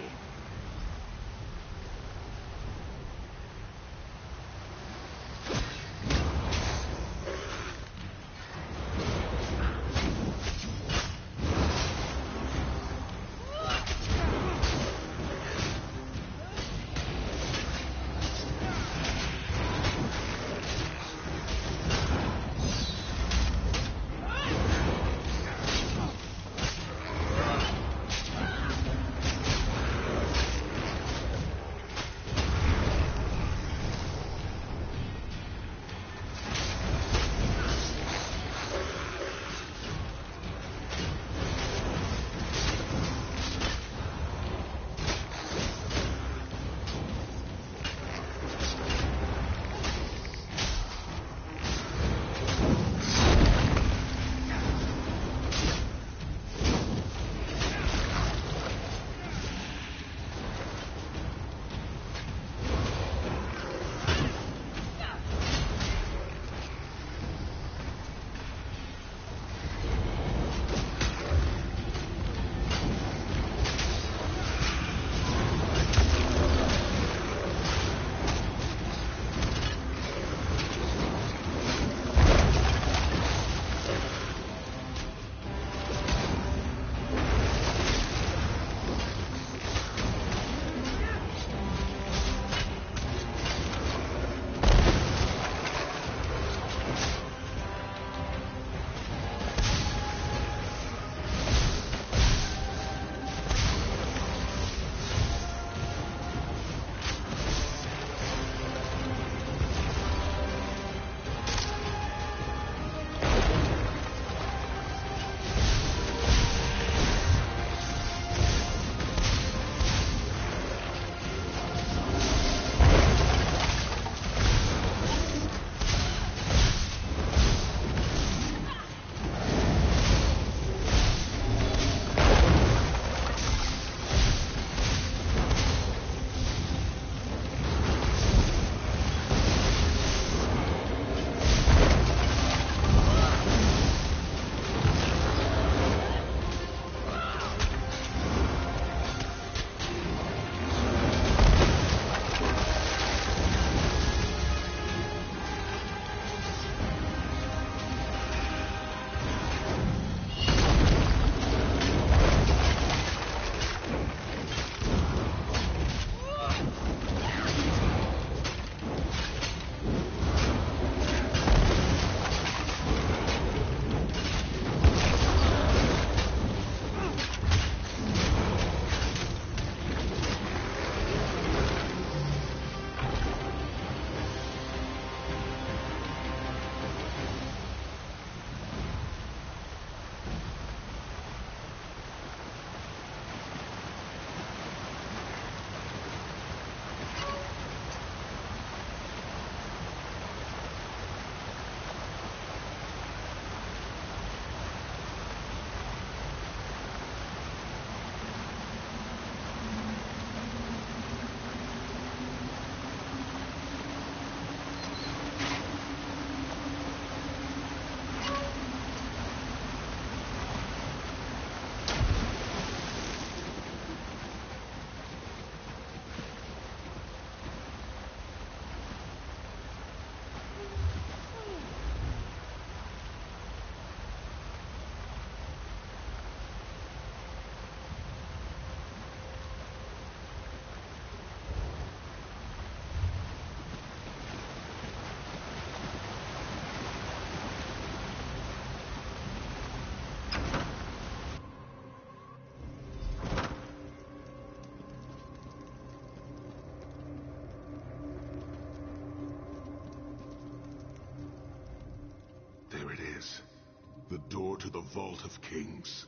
door to the Vault of Kings.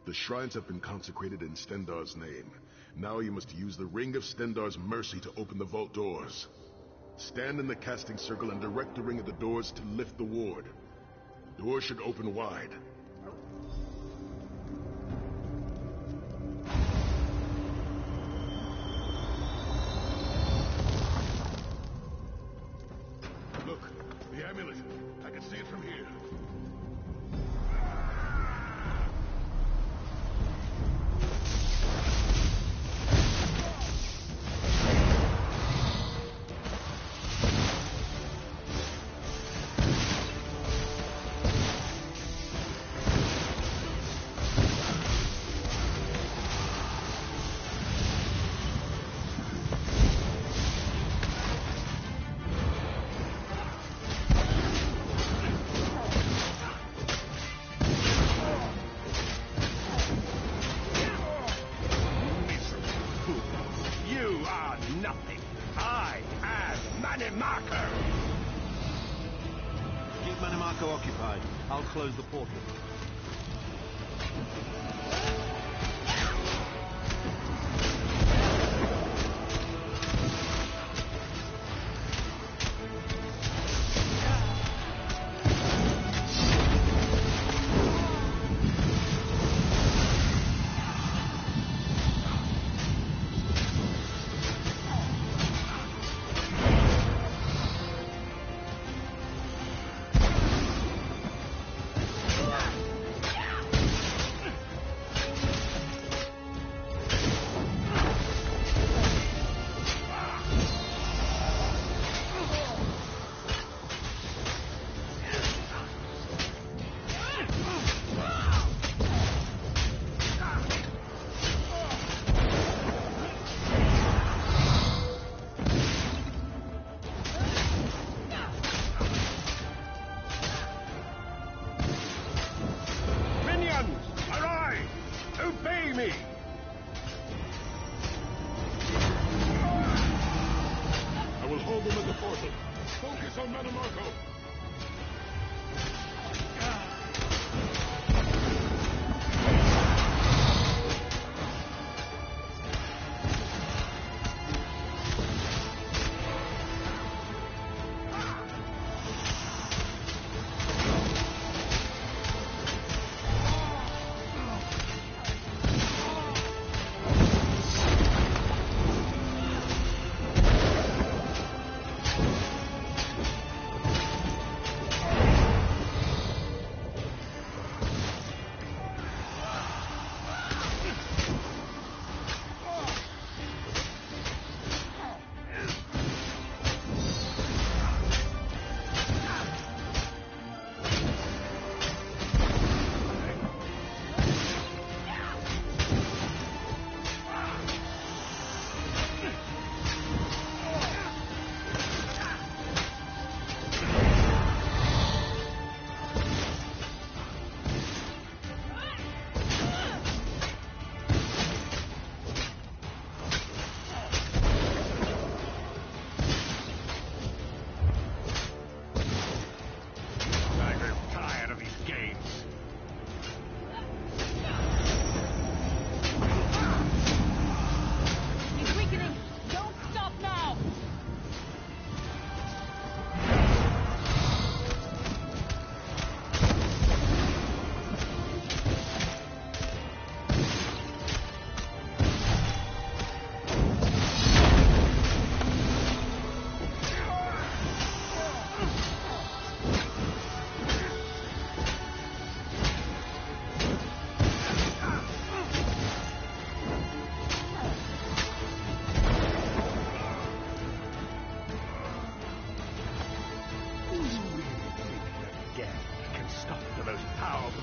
The shrines have been consecrated in Stendarr's name. Now you must use the Ring of Stendarr's mercy to open the vault doors. Stand in the casting circle and direct the ring at the doors to lift the ward. The doors should open wide. Look, the amulet. I can see it from here. Occupied. I'll close the portal.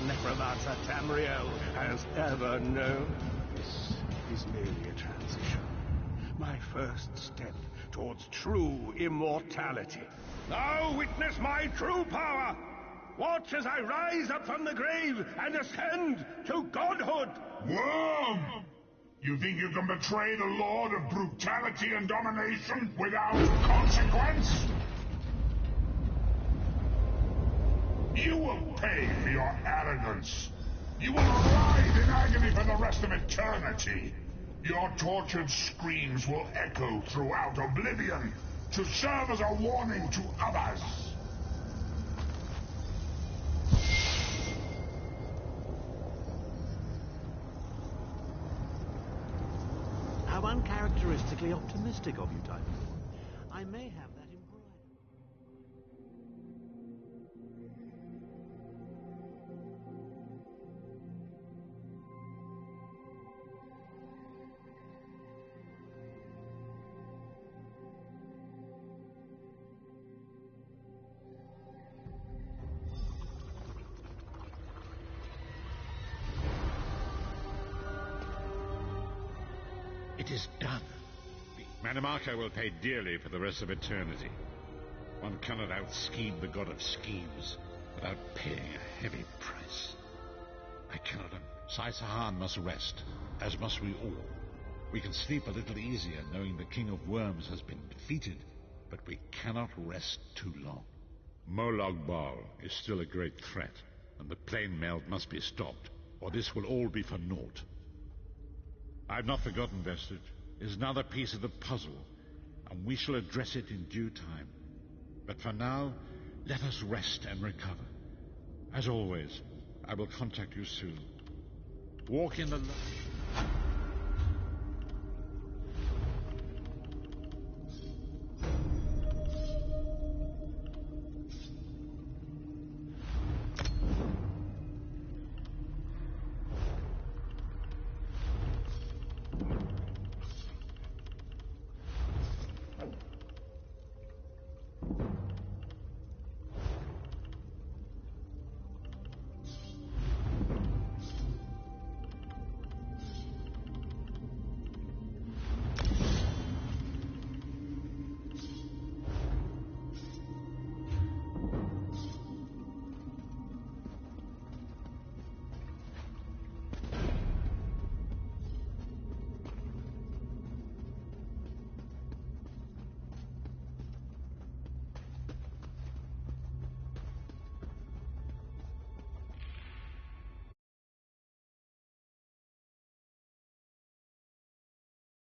Necromancer Tamriel has ever known. This is merely a transition. My first step towards true immortality. Now witness my true power! Watch as I rise up from the grave and ascend to godhood! Worm! You think you can betray the Lord of Brutality and Domination without consequence? You will pay for your arrogance. You will writhe in agony for the rest of eternity. Your tortured screams will echo throughout Oblivion to serve as a warning to others. How uncharacteristically optimistic of you, Titanfall. I may have that embroidered. It is done. Manamaka will pay dearly for the rest of eternity. One cannot out-scheme the god of schemes without paying a heavy price. I cannot. Sai Sahan must rest, as must we all. We can sleep a little easier knowing the King of Worms has been defeated, but we cannot rest too long. Molag Bal is still a great threat, and the plane meld must be stopped, or this will all be for naught. I've not forgotten Vestige. It is another piece of the puzzle, and we shall address it in due time. But for now, let us rest and recover. As always, I will contact you soon. Walk in the light.